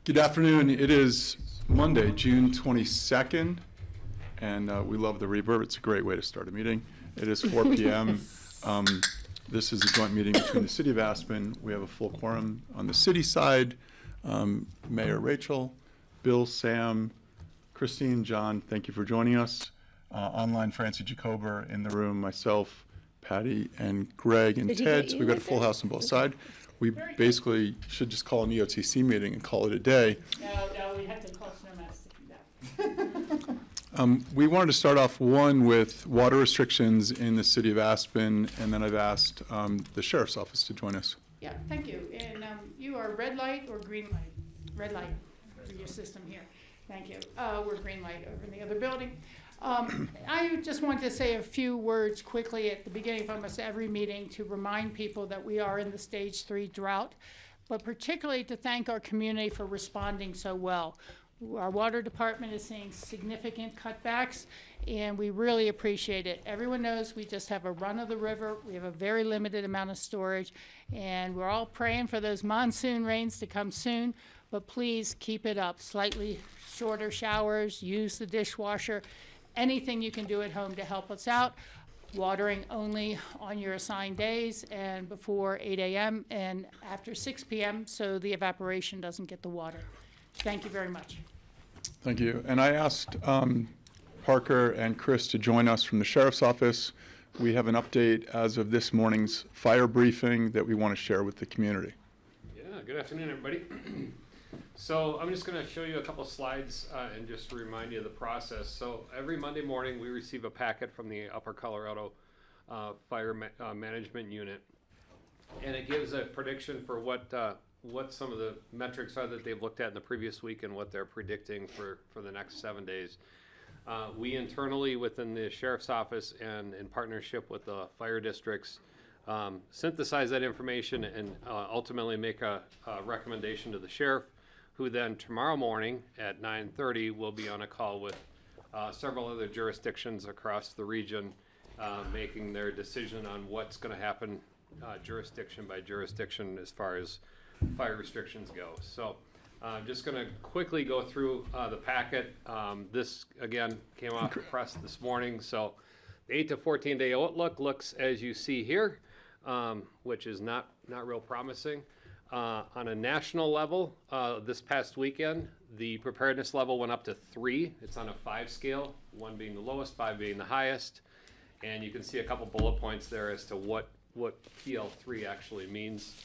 Good afternoon. It is Monday, June 22nd, and we love the reverb. It's a great way to start a meeting. It is 4 p.m. This is a joint meeting between the City of Aspen. We have a full quorum on the city side. Mayor Rachel, Bill, Sam, Christine, John, thank you for joining us. Online, Francie Jacober in the room, myself, Patty, and Greg and Ted. So we've got a full house on both sides. We basically should just call an EOTC meeting and call it a day. No, we have to call snowmass to do that. We wanted to start off with water restrictions in the city of Aspen, and then I've asked the sheriff's office to join us. Yeah, thank you. And you are red light or green light? Red light for your system here. Thank you. We're green light over in the other building. I just wanted to say a few words quickly at the beginning of almost every meeting to remind people that we are in the stage 3 drought, but particularly to thank our community for responding so well. Our water department is seeing significant cutbacks, and we really appreciate it. Everyone knows we just have a run of the river. We have a very limited amount of storage, and we're all praying for those monsoon rains to come soon, but please keep it up. Slightly shorter showers, use the dishwasher. Anything you can do at home to help us out. Watering only on your assigned days and before 8 a.m. and after 6 p.m. so the evaporation doesn't get the water. Thank you very much. Thank you. And I asked Parker and Chris to join us from the sheriff's office. We have an update as of this morning's fire briefing that we want to share with the community. Yeah, good afternoon, everybody. So I'm just going to show you a couple slides and just to remind you of the process. So every Monday morning we receive a packet from the Upper Colorado Fire Management Unit, and it gives a prediction for what some of the metrics are that they've looked at in the previous week and what they're predicting for the next 7 days. We internally within the sheriff's office and in partnership with the fire districts synthesize that information and ultimately make a recommendation to the sheriff, who then tomorrow morning at 9:30 will be on a call with several other jurisdictions across the region, making their decision on what's going to happen jurisdiction by jurisdiction as far as fire restrictions go. So I'm just going to quickly go through the packet. This, again, came off the press this morning. So the 8 to 14 day outlook looks as you see here, which is not real promising. On a national level, this past weekend, the preparedness level went up to 3. It's on a 5 scale, 1 being the lowest, 5 being the highest. And you can see a couple bullet points there as to what PL3 actually means.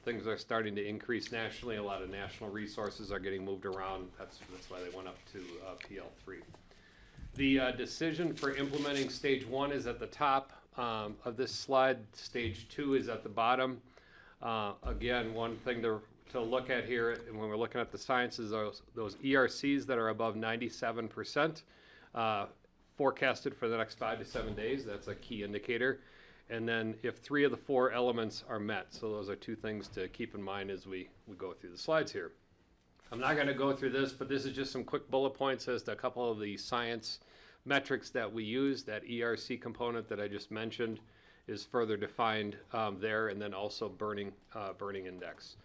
Things are starting to increase nationally. A lot of national resources are getting moved around. That's why they went up to PL3. The decision for implementing stage 1 is at the top of this slide. Stage 2 is at the bottom. Again, one thing to look at here, and when we're looking at the science, is those ERCs that are above 97% forecasted for the next 5 to 7 days. That's a key indicator. And then if 3 of the 4 elements are met. So those are 2 things to keep in mind as we go through the slides here. I'm not going to go through this, but this is just some quick bullet points as to a couple of the science metrics that we use. That ERC component that I just mentioned is further defined there, and then also burning index.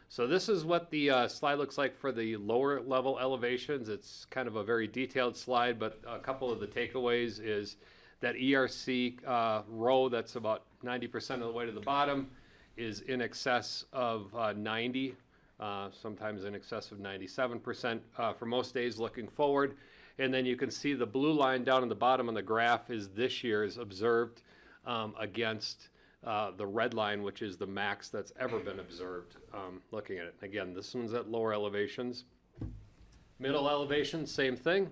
So this is what the slide looks like for the lower level elevations. It's kind of a very detailed slide, but a couple of the takeaways is that ERC row that's about 90% of the way to the bottom is in excess of 90, sometimes in excess of 97% for most days looking forward. And then you can see the blue line down in the bottom on the graph is this year's observed against the red line, which is the max that's ever been observed looking at it. Again, this one's at lower elevations. Middle elevation, same thing.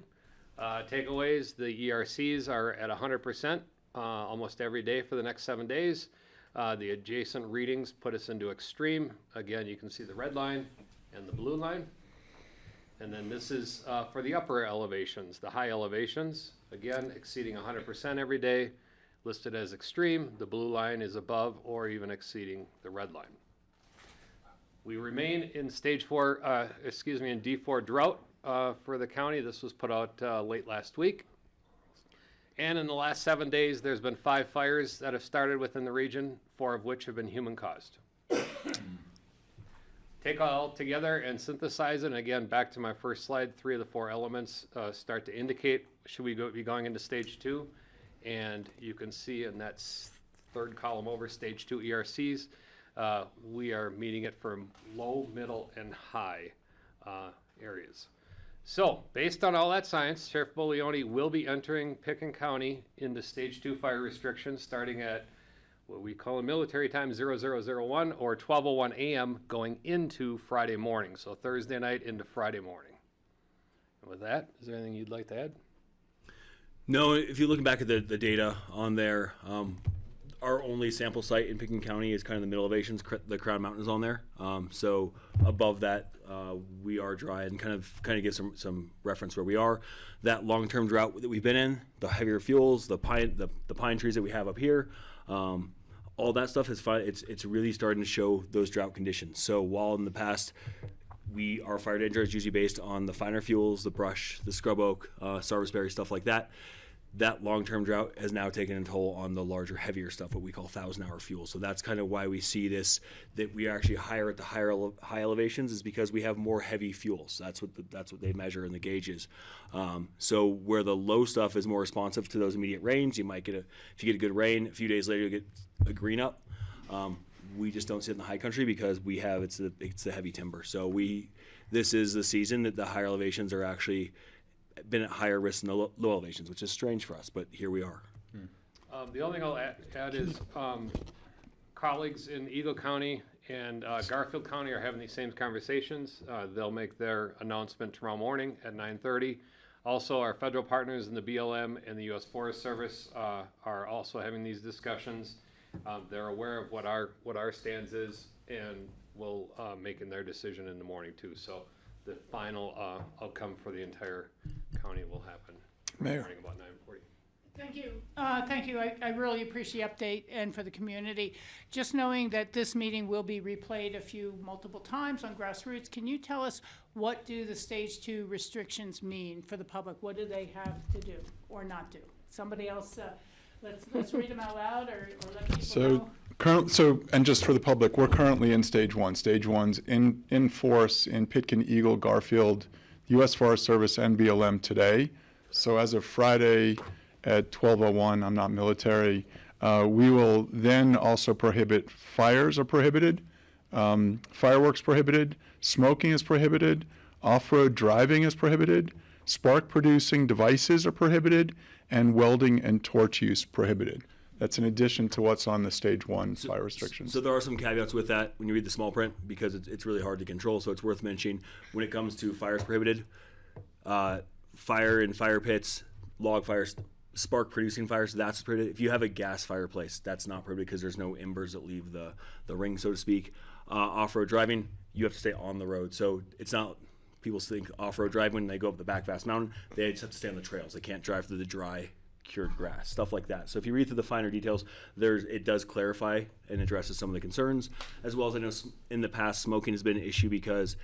Takeaways, the ERCs are at 100% almost every day for the next 7 days. The adjacent readings put us into extreme. Again, you can see the red line and the blue line. And then this is for the upper elevations, the high elevations, again, exceeding 100% every day. Listed as extreme. The blue line is above or even exceeding the red line. We remain in in D4 drought for the county. This was put out late last week. And in the last 7 days, there's been 5 fires that have started within the region, 4 of which have been human caused. take all together and synthesize it. And again, back to my first slide, 3 of the 4 elements start to indicate should we be going into stage 2. And you can see in that third column over, stage 2 ERCs, we are meeting it for low, middle, and high areas. So, based on all that science, Sheriff Bolioni will be entering Picken County into stage 2 fire restrictions starting at what we call in military time 0001 or 12:01 a.m. going into Friday morning. So Thursday night into Friday morning. And with that, is there anything you'd like to add? No, if you're looking back at the data on there, our only sample site in Picken County is kind of the middle elevations. The Crown Mountain is on there. So above that, we are dry, and kind of give some reference where we are. That long-term drought that we've been in, the heavier fuels, the pine trees that we have up here, all that stuff is fine. It's really starting to show those drought conditions. So while in the past, our fire danger is usually based on the finer fuels, the brush, the scrub oak, sarvisberry, stuff like that. That long-term drought has now taken a toll on the larger, heavier stuff, what we call 1,000-hour fuel. So that's kind of why we see this, that we are actually higher at the high elevations, is because we have more heavy fuels. That's what they measure in the gauges. So where the low stuff is more responsive to those immediate rains, you might get if you get a good rain, a few days later you get a green up. We just don't see it in the high country because it's the heavy timber. So this is the season that the higher elevations are actually been at higher risk than the low elevations, which is strange for us, but here we are. The only thing I'll add is colleagues in Eagle County and Garfield County are having these same conversations. They'll make their announcement tomorrow morning at 9:30. Also, our federal partners in the BLM and the U.S. Forest Service are also having these discussions. They're aware of what our stance is, and will making their decision in the morning too. So the final outcome for the entire county will happen Mayor. morning about 9:40. Thank you. Thank you. I really appreciate the update and for the community. Just knowing that this meeting will be replayed multiple times on Grassroots, can you tell us what do the stage 2 restrictions mean for the public? What do they have to do or not do? Somebody else, let's read them out loud or let people know. And just for the public, we're currently in stage 1. Stage 1's in force in Pitkin, Eagle, Garfield, U.S. Forest Service, and BLM today. So as of Friday at 12:01, I'm not military, we will then also prohibit fires are prohibited, fireworks prohibited, smoking is prohibited, off-road driving is prohibited, spark-producing devices are prohibited, and welding and torch use prohibited. That's in addition to what's on the stage 1 fire restrictions. So there are some caveats with that when you read the small print, because it's really hard to control. So it's worth mentioning when it comes to fires prohibited, fire in fire pits, log fires, spark producing fires, that's prohibited. If you have a gas fireplace, that's not prohibited because there's no embers that leave the ring, so to speak. Off-road driving, you have to stay on the road. So it's not, people think off-road driving when they go up the back Fast Mountain, they just have to stay on the trails. They can't drive through the dry, cured grass, stuff like that. So if you read through the finer details, it does clarify and addresses some of the concerns, as well as I know in the past smoking has been an issue because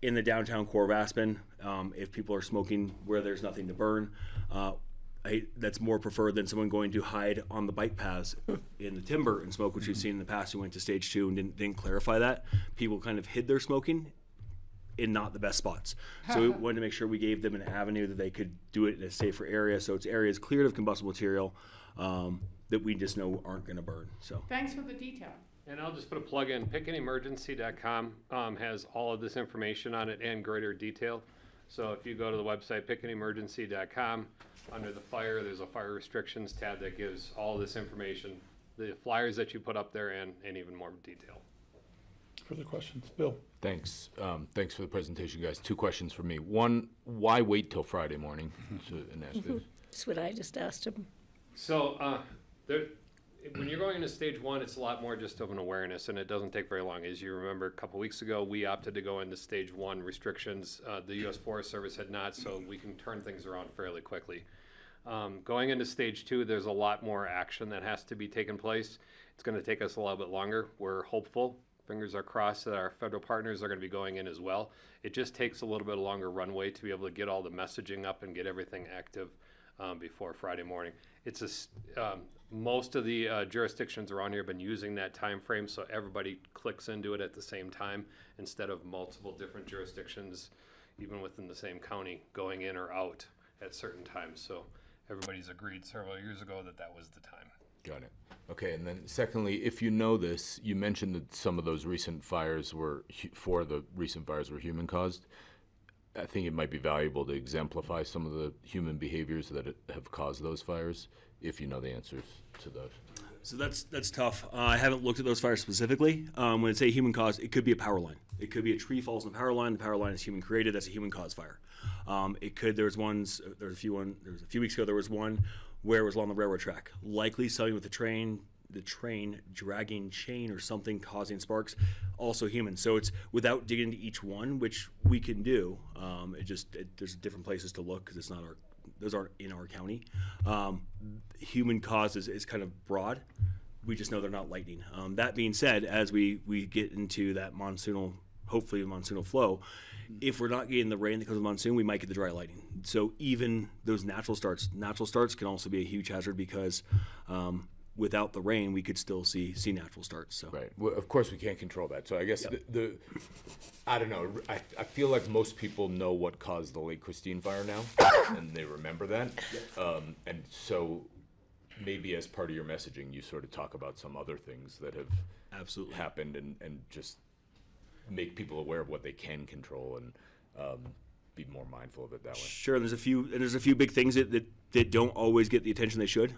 in the downtown core of Aspen, if people are smoking where there's nothing to burn, that's more preferred than someone going to hide on the bike paths in the timber and smoke, which we've seen in the past. We went to stage 2 and didn't clarify that. People kind of hid their smoking in not the best spots. So we wanted to make sure we gave them an avenue that they could do it in a safer area. So it's areas cleared of combustible material that we just know aren't going to burn. So Thanks for the detail. And I'll just put a plug in. Pickenemergency.com has all of this information on it and greater detail. So if you go to the website Pickenemergency.com, under the fire, there's a fire restrictions tab that gives all this information, the flyers that you put up there, and even more detail. Further questions? Bill? Thanks. Thanks for the presentation, guys. 2 questions for me. One, why wait till Friday morning and ask this? That's what I just asked him. So when you're going into stage 1, it's a lot more just of an awareness, and it doesn't take very long. As you remember, a couple weeks ago, we opted to go into stage 1 restrictions. The U.S. Forest Service had not, so we can turn things around fairly quickly. Going into stage 2, there's a lot more action that has to be taken place. It's going to take us a little bit longer. We're hopeful, fingers are crossed, that our federal partners are going to be going in as well. It just takes a little bit longer runway to be able to get all the messaging up and get everything active before Friday morning. It's most of the jurisdictions around here have been using that time frame, so everybody clicks into it at the same time instead of multiple different jurisdictions, even within the same county, going in or out at certain times. So everybody's agreed several years ago that that was the time. Got it. Okay, and then secondly, if you know this, you mentioned that some of those recent fires were, four of the recent fires were human caused. I think it might be valuable to exemplify some of the human behaviors that have caused those fires, if you know the answers to those. So that's tough. I haven't looked at those fires specifically. When I say human cause, it could be a power line. It could be a tree falls in the power line. The power line is human created. That's a human caused fire. It could. There was a few weeks ago. There was one where it was along the railroad track, likely something with the train dragging chain or something causing sparks. Also human. So it's without digging into each one, which we can do. There's different places to look because those aren't in our county. Human cause is kind of broad. We just know they're not lightning. That being said, as we get into that hopefully monsoonal flow, if we're not getting the rain that comes with monsoon, we might get the dry lightning. So even those natural starts can also be a huge hazard because without the rain, we could still see natural starts. So Right. Well, of course, we can't control that. So I guess I don't know. I feel like most people know what caused the Lake Christine fire now, and they remember that. And so maybe as part of your messaging, you sort of talk about some other things that have absolutely happened and just make people aware of what they can control and be more mindful of it that way. Sure. There's a few big things that don't always get the attention they should.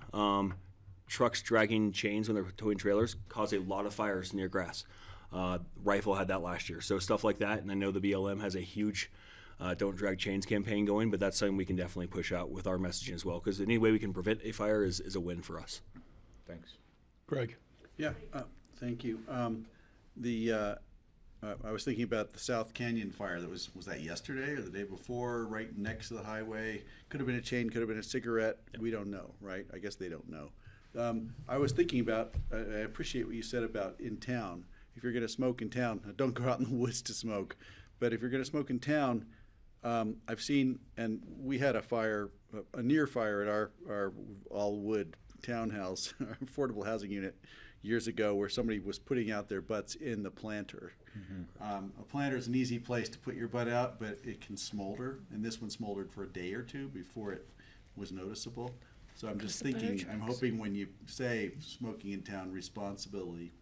Trucks dragging chains when they're towing trailers cause a lot of fires near grass. Rifle had that last year. So stuff like that. And I know the BLM has a huge Don't Drag Chains campaign going, but that's something we can definitely push out with our messaging as well, because any way we can prevent a fire is a win for us. Thanks. Greg? Yeah, thank you. I was thinking about the South Canyon fire that was that yesterday or the day before, right next to the highway? Could have been a chain, could have been a cigarette. Yep. We don't know, right? I guess they don't know. I was thinking about, I appreciate what you said about in town. If you're going to smoke in town, don't go out in the woods to smoke. But if you're going to smoke in town, I've seen, and we had a near fire at our all-wood townhouse, our affordable housing unit, years ago, where somebody was putting out their butts in the planter. Mm-hmm. A planter is an easy place to put your butt out, but it can smolder, and this one smoldered for a day or two before it was noticeable. So I'm just thinking, I'm hoping when you say smoking in town, responsibility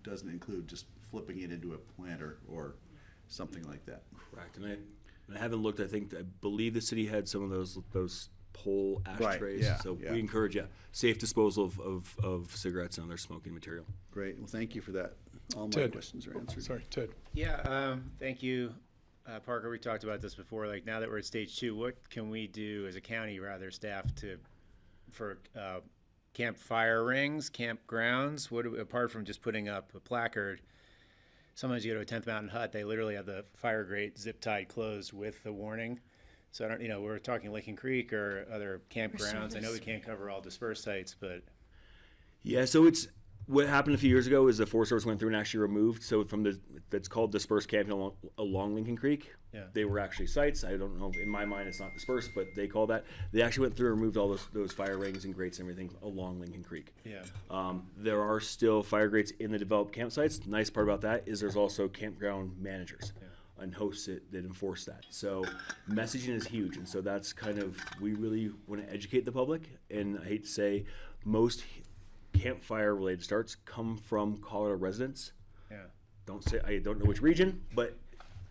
doesn't include just flipping it into a planter or something like that. Correct. And I haven't looked. I believe the city had some of those pole ashtrays. Right, so yeah. we encourage safe disposal of cigarettes and other smoking material. Great. Well, thank you for that. All my Ted. questions are answered. Sorry, Ted. Yeah, thank you, Parker. We talked about this before. Like, now that we're at stage 2, what can we do as a county, rather staff, for campfire rings, campgrounds? Apart from just putting up a placard? Sometimes you go to a 10th Mountain Hut, they literally have the fire grate zip tied closed with the warning. So I don't, we're talking Licking Creek or other campgrounds. I know we can't cover all dispersed sites, but Yeah. So what happened a few years ago is the Forest Service went through and actually removed. So that's called dispersed camping along Lincoln Creek. Yeah. They were actually sites. I don't know. In my mind, it's not dispersed, but they call that. They actually went through and removed all those fire rings and grates and everything along Lincoln Creek. yeah. There are still fire grates in the developed campsites. The nice part about that is there's also campground managers and hosts that enforce that. So messaging is huge, and so that's kind of, we really want to educate the public. And I hate to say, most campfire related starts come from Colorado residents. Yeah. I don't know which region, but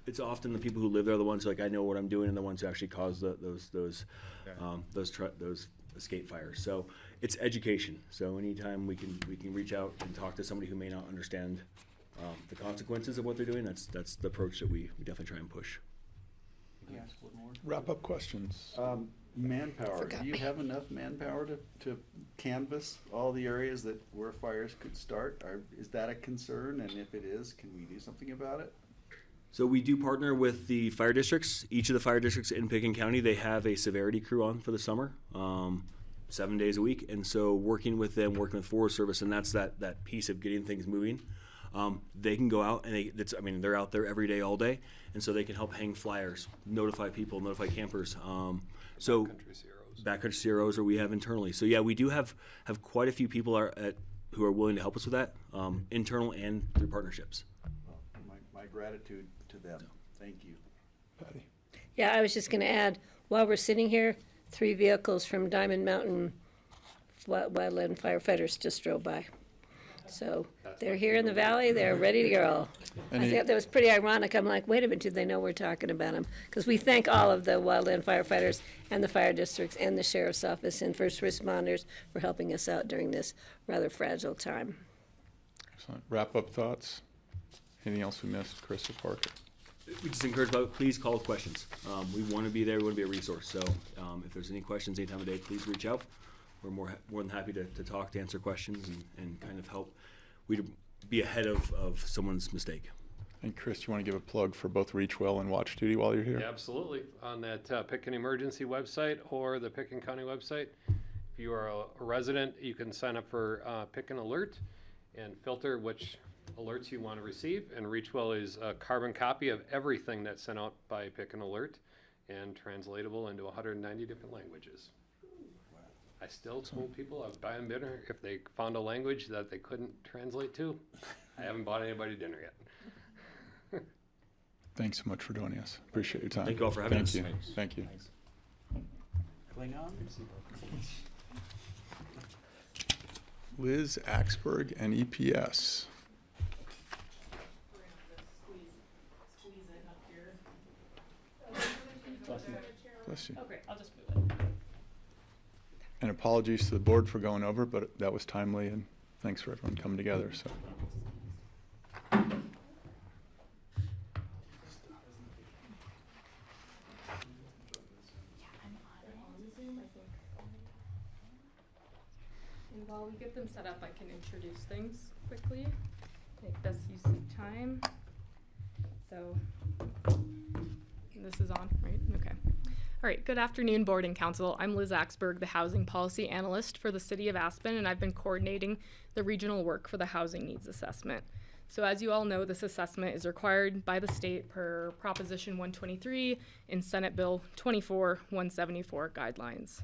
it's often the people who live there are the ones who, like, I know what I'm doing, and the ones who actually cause those escape fires. So it's education. So anytime we can reach out and talk to somebody who may not understand the consequences of what they're doing, that's the approach that we definitely try and push. Wrap up questions. Manpower. Do you have enough manpower to canvass all the areas where fires could start? Is that a concern? And if it is, can we do something about it? So we do partner with the fire districts. Each of the fire districts in Pickens County, they have a severity crew on for the summer, 7 days a week. And so working with them, working with Forest Service, and that's that piece of getting things moving. They can go out and they're out there every day, all day. And so they can help hang flyers, notify people, notify campers. So Country Zeros. CROs. CROs or we have internally. So yeah, we do have quite a few people who are willing to help us with that, internal and through partnerships. My gratitude to them. Thank you. Patty? Yeah, I was just gonna add, while we're sitting here, 3 vehicles from Diamond Mountain Wildland firefighters just drove by. So they're here in the valley, they're ready to go. I think that was pretty ironic. I'm like, wait a minute, do they know we're talking about them? Because we thank all of the wildland firefighters and the fire districts and the sheriff's office and first responders for helping us out during this rather fragile time. Excellent. Wrap-up thoughts? Anything else we missed, Chris or Parker? We just encourage about, please call with questions. We want to be there, we want to be a resource. So if there's any questions any time of day, please reach out. We're more than happy to talk, to answer questions and kind of help. We'd be ahead of someone's mistake. And Chris, you want to give a plug for both Reach Well and Watch Duty while you're here? Yeah, absolutely. On that Pick an Emergency website or the Pick and County website, if you are a resident, you can sign up for Pick an Alert and filter which alerts you want to receive. And Reach Well is a carbon copy of everything that's sent out by Pick an Alert and translatable into 190 different languages. I still told people I'd buy them dinner if they found a language that they couldn't translate to. I haven't bought anybody dinner yet. Thanks so much for joining us. Appreciate your time. Thank you all for having us. Thank you. Thank you. Klingon? Liz Axberg and EPS. Bless you. Okay, I'll just move it. And apologies to the board for going over, but that was timely, and thanks for everyone coming together. So. And while we get them set up, I can introduce things quickly. Make best use of time. So, this is on, right? Okay. All right, good afternoon, Board and Council. I'm Liz Axberg, the Housing Policy Analyst for the City of Aspen, and I've been coordinating the regional work for the Housing Needs Assessment. So as you all know, this assessment is required by the state per Proposition 123 in Senate Bill 24-174 guidelines.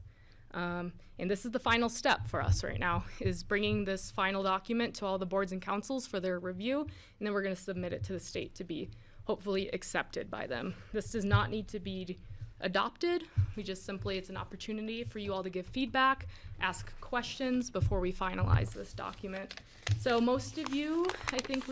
And this is the final step for us right now, is bringing this final document to all the boards and councils for their review, and then we're going to submit it to the state to be hopefully accepted by them. This does not need to be adopted. We just simply, it's an opportunity for you all to give feedback, ask questions before we finalize this document. So most of you, I think,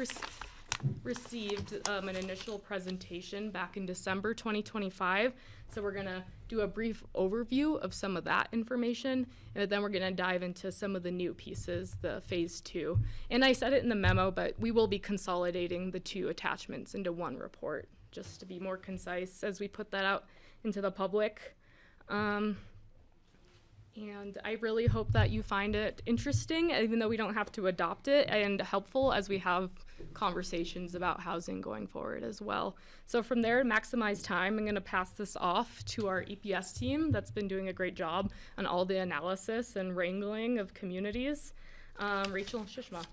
received an initial presentation back in December 2025. So we're gonna do a brief overview of some of that information, and then we're gonna dive into some of the new pieces, the phase 2. And I said it in the memo, but we will be consolidating the 2 attachments into one report, just to be more concise as we put that out into the public. And I really hope that you find it interesting, even though we don't have to adopt it, and helpful as we have conversations about housing going forward as well. So from there, to maximize time, I'm going to pass this off to our EPS team that's been doing a great job on all the analysis and wrangling of communities. Rachel and Shishma.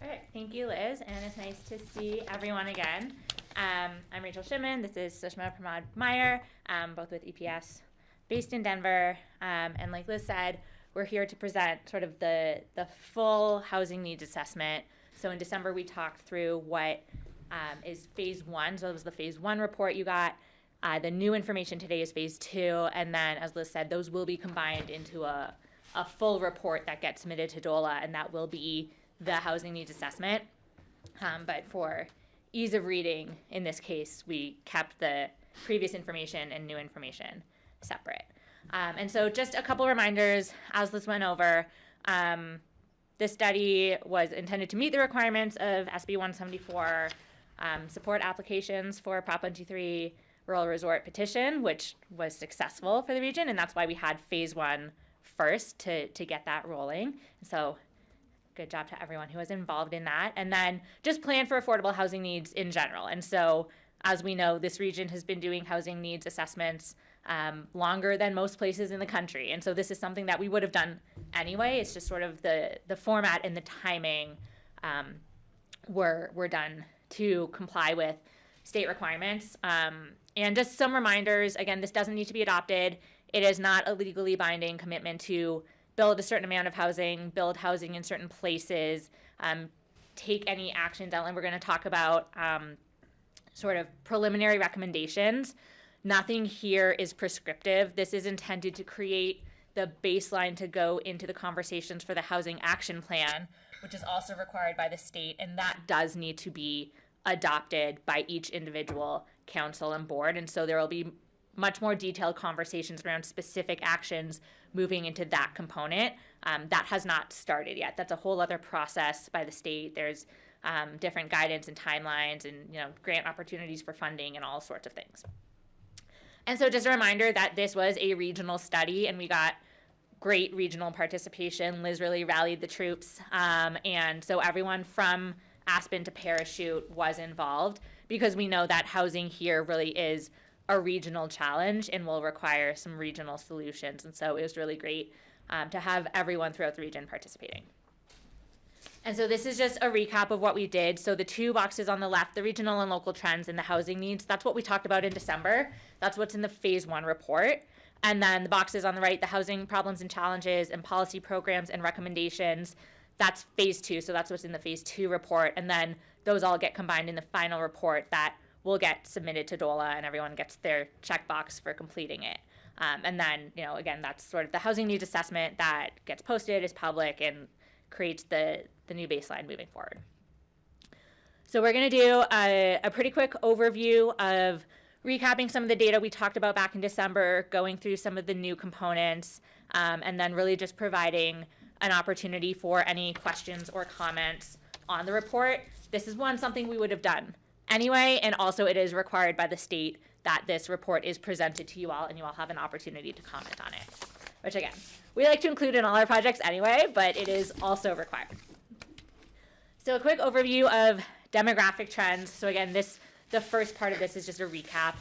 All right, thank you, Liz, and it's nice to see everyone again. I'm Rachel Shimon. This is Sushma Pramod Meyer, both with EPS, based in Denver. And like Liz said, we're here to present sort of the full housing needs assessment. So in December, we talked through what is phase 1. So it was the phase 1 report you got. The new information today is phase 2. And then, as Liz said, those will be combined into a full report that gets submitted to DOLA, and that will be the housing needs assessment. But for ease of reading, in this case, we kept the previous information and new information separate. And so just a couple reminders as this went over. This study was intended to meet the requirements of SB 174, support applications for Prop 123 Rural Resort petition, which was successful for the region, and that's why we had phase 1 first to get that rolling. So good job to everyone who was involved in that. And then just plan for affordable housing needs in general. And so, as we know, this region has been doing housing needs assessments longer than most places in the country. And so this is something that we would have done anyway. It's just sort of the format and the timing were done to comply with state requirements. And just some reminders, again, this doesn't need to be adopted. It is not a legally binding commitment to build a certain amount of housing, build housing in certain places, take any actions out. And we're going to talk about sort of preliminary recommendations. Nothing here is prescriptive. This is intended to create the baseline to go into the conversations for the housing action plan, which is also required by the state, and that does need to be adopted by each individual council and board. And so there will be much more detailed conversations around specific actions moving into that component. That has not started yet. That's a whole other process by the state. There's different guidance and timelines and grant opportunities for funding and all sorts of things. And so just a reminder that this was a regional study and we got great regional participation. Liz really rallied the troops. And so everyone from Aspen to Parachute was involved because we know that housing here really is a regional challenge and will require some regional solutions. And so it was really great to have everyone throughout the region participating. And so this is just a recap of what we did. So the two boxes on the left, the regional and local trends and the housing needs, that's what we talked about in December. That's what's in the phase 1 report. And then the boxes on the right, the housing problems and challenges and policy programs and recommendations, that's phase 2. So that's what's in the phase 2 report. And then those all get combined in the final report that will get submitted to DOLA and everyone gets their checkbox for completing it. And then, again, that's sort of the housing needs assessment that gets posted, is public, and creates the new baseline moving forward. So we're going to do a pretty quick overview of recapping some of the data we talked about back in December, going through some of the new components, and then really just providing an opportunity for any questions or comments on the report. This is something we would have done anyway, and also it is required by the state that this report is presented to you all and you all have an opportunity to comment on it, which again, we like to include in all our projects anyway, but it is also required. So a quick overview of demographic trends. So again, the first part of this is just a recap,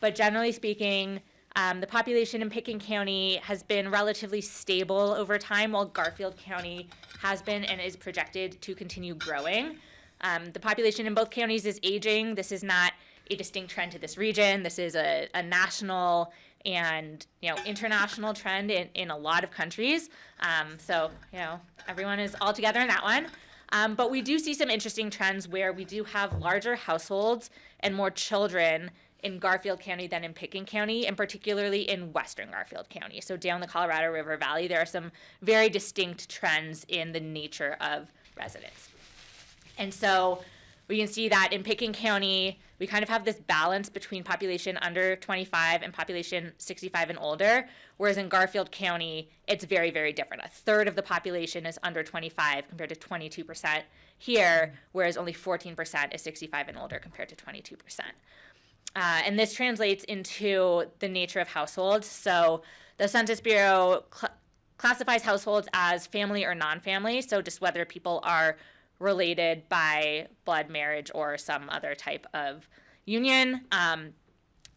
but generally speaking, the population in Pickens County has been relatively stable over time, while Garfield County has been and is projected to continue growing. The population in both counties is aging. This is not a distinct trend to this region. This is a national and international trend in a lot of countries. So everyone is all together in that one. But we do see some interesting trends where we do have larger households and more children in Garfield County than in Pickens County, and particularly in western Garfield County. So down the Colorado River Valley, there are some very distinct trends in the nature of residents. And so we can see that in Pickens County, we kind of have this balance between population under 25 and population 65 and older, whereas in Garfield County, it's very, very different. A third of the population is under 25 compared to 22% here, whereas only 14% is 65 and older compared to 22%. And this translates into the nature of households. So the Census Bureau classifies households as family or non-family, so just whether people are related by blood, marriage, or some other type of union. And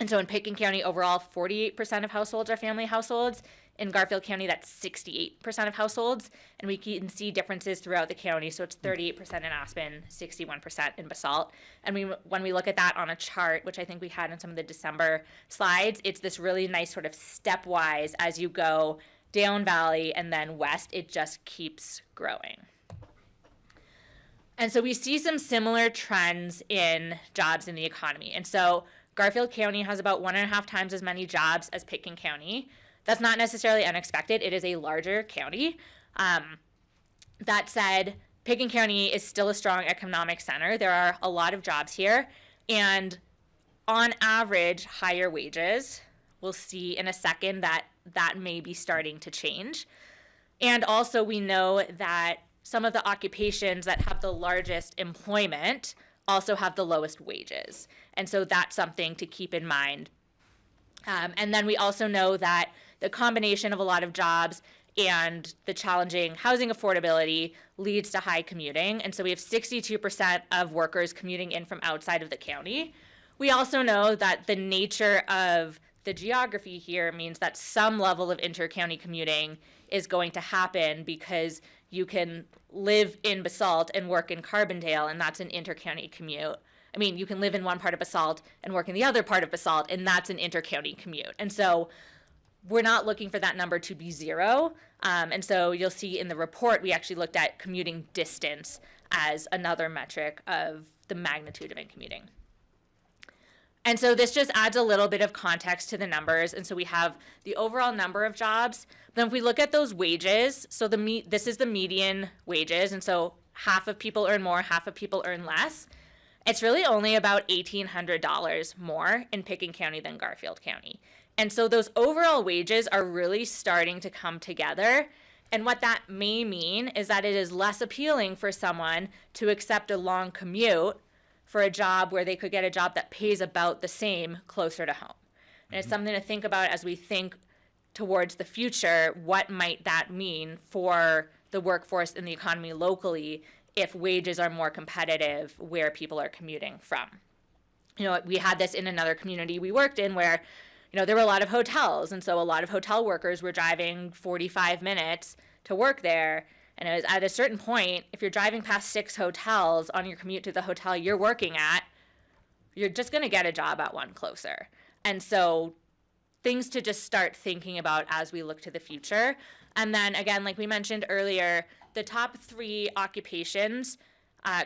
so in Pickens County, overall, 48% of households are family households. In Garfield County, that's 68% of households. And we can see differences throughout the county. So it's 38% in Aspen, 61% in Basalt. And when we look at that on a chart, which I think we had in some of the December slides, it's this really nice sort of stepwise as you go down valley and then west, it just keeps growing. And so we see some similar trends in jobs in the economy. And so Garfield County has about 1.5 times as many jobs as Pickens County. That's not necessarily unexpected. It is a larger county. That said, Pickens County is still a strong economic center. There are a lot of jobs here. And on average, higher wages. We'll see in a second that may be starting to change. And also we know that some of the occupations that have the largest employment also have the lowest wages. And so that's something to keep in mind. And then we also know that the combination of a lot of jobs and the challenging housing affordability leads to high commuting. And so we have 62% of workers commuting in from outside of the county. We also know that the nature of the geography here means that some level of inter-county commuting is going to happen because you can live in Basalt and work in Carbondale, and that's an inter-county commute. I mean, you can live in one part of Basalt and work in the other part of Basalt, and that's an inter-county commute. And so we're not looking for that number to be zero. And so you'll see in the report, we actually looked at commuting distance as another metric of the magnitude of incommuting. And so this just adds a little bit of context to the numbers. And so we have the overall number of jobs. Then if we look at those wages, so this is the median wages. And so half of people earn more, half of people earn less. It's really only about $1,800 more in Pickens County than Garfield County. And so those overall wages are really starting to come together. And what that may mean is that it is less appealing for someone to accept a long commute for a job where they could get a job that pays about the same closer to home. And it's something to think about as we think towards the future. What might that mean for the workforce and the economy locally if wages are more competitive where people are commuting from? You know, we had this in another community we worked in where, you know, there were a lot of hotels. And so a lot of hotel workers were driving 45 minutes to work there. And it was at a certain point, if you're driving past 6 hotels on your commute to the hotel you're working at, you're just going to get a job at one closer. And so things to just start thinking about as we look to the future. And then again, like we mentioned earlier, the top 3 occupations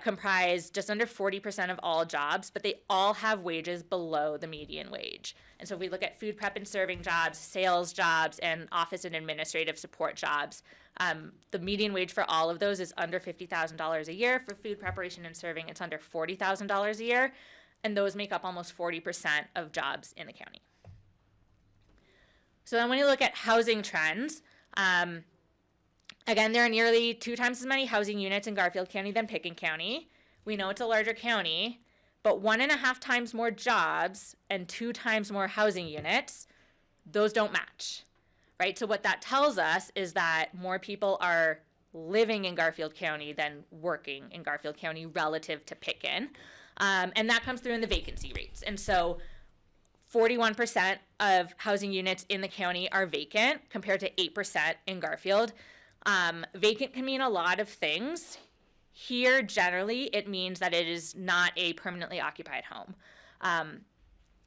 comprise just under 40% of all jobs, but they all have wages below the median wage. And so if we look at food prep and serving jobs, sales jobs, and office and administrative support jobs, the median wage for all of those is under $50,000 a year. For food preparation and serving, it's under $40,000 a year. And those make up almost 40% of jobs in the county. So then when you look at housing trends, again, there are nearly 2 times as many housing units in Garfield County than Pickens County. We know it's a larger county, but 1.5 times more jobs and 2 times more housing units, those don't match, right? So what that tells us is that more people are living in Garfield County than working in Garfield County relative to Pickens. And that comes through in the vacancy rates. And so 41% of housing units in the county are vacant compared to 8% in Garfield. Vacant can mean a lot of things. Here, generally, it means that it is not a permanently occupied home.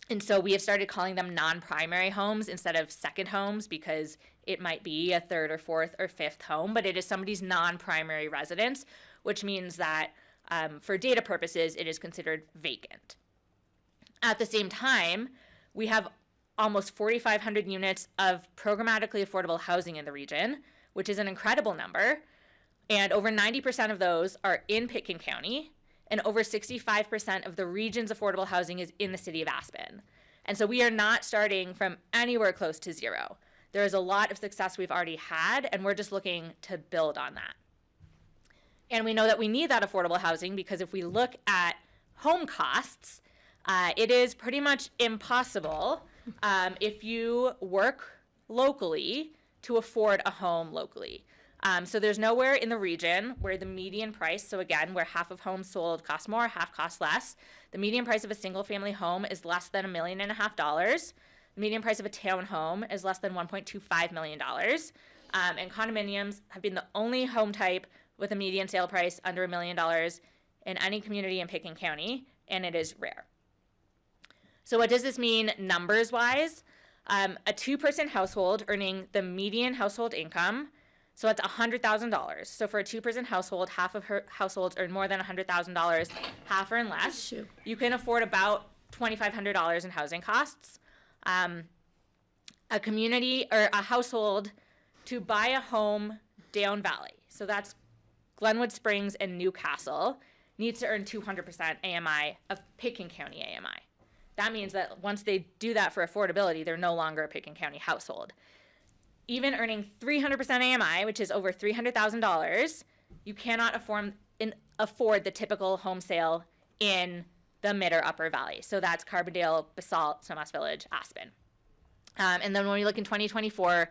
And so we have started calling them non-primary homes instead of second homes because it might be a 3rd or 4th or 5th home, but it is somebody's non-primary residence, which means that for data purposes, it is considered vacant. At the same time, we have almost 4,500 units of programmatically affordable housing in the region, which is an incredible number. And over 90% of those are in Pickens County, and over 65% of the region's affordable housing is in the city of Aspen. And so we are not starting from anywhere close to zero. There is a lot of success we've already had, and we're just looking to build on that. And we know that we need that affordable housing because if we look at home costs, it is pretty much impossible if you work locally to afford a home locally. So there's nowhere in the region where the median price, so again, where half of homes sold cost more, half cost less, the median price of a single family home is less than $1.5 million. The median price of a townhome is less than $1.25 million. And condominiums have been the only home type with a median sale price under $1 million in any community in Pickens County, and it is rare. So what does this mean numbers-wise? A 2-person household earning the median household income, so that's $100,000. So for a 2-person household, half of her households earn more than $100,000, half earn less. You can afford about $2,500 in housing costs. A community or a household to buy a home down valley, so that's Glenwood Springs and Newcastle, needs to earn 200% AMI of Pickens County AMI. That means that once they do that for affordability, they're no longer a Pickens County household. Even earning 300% AMI, which is over $300,000, you cannot afford the typical home sale in the mid or upper valley. So that's Carbondale, Basalt, Snowmass Village, Aspen. And then when we look in 2024,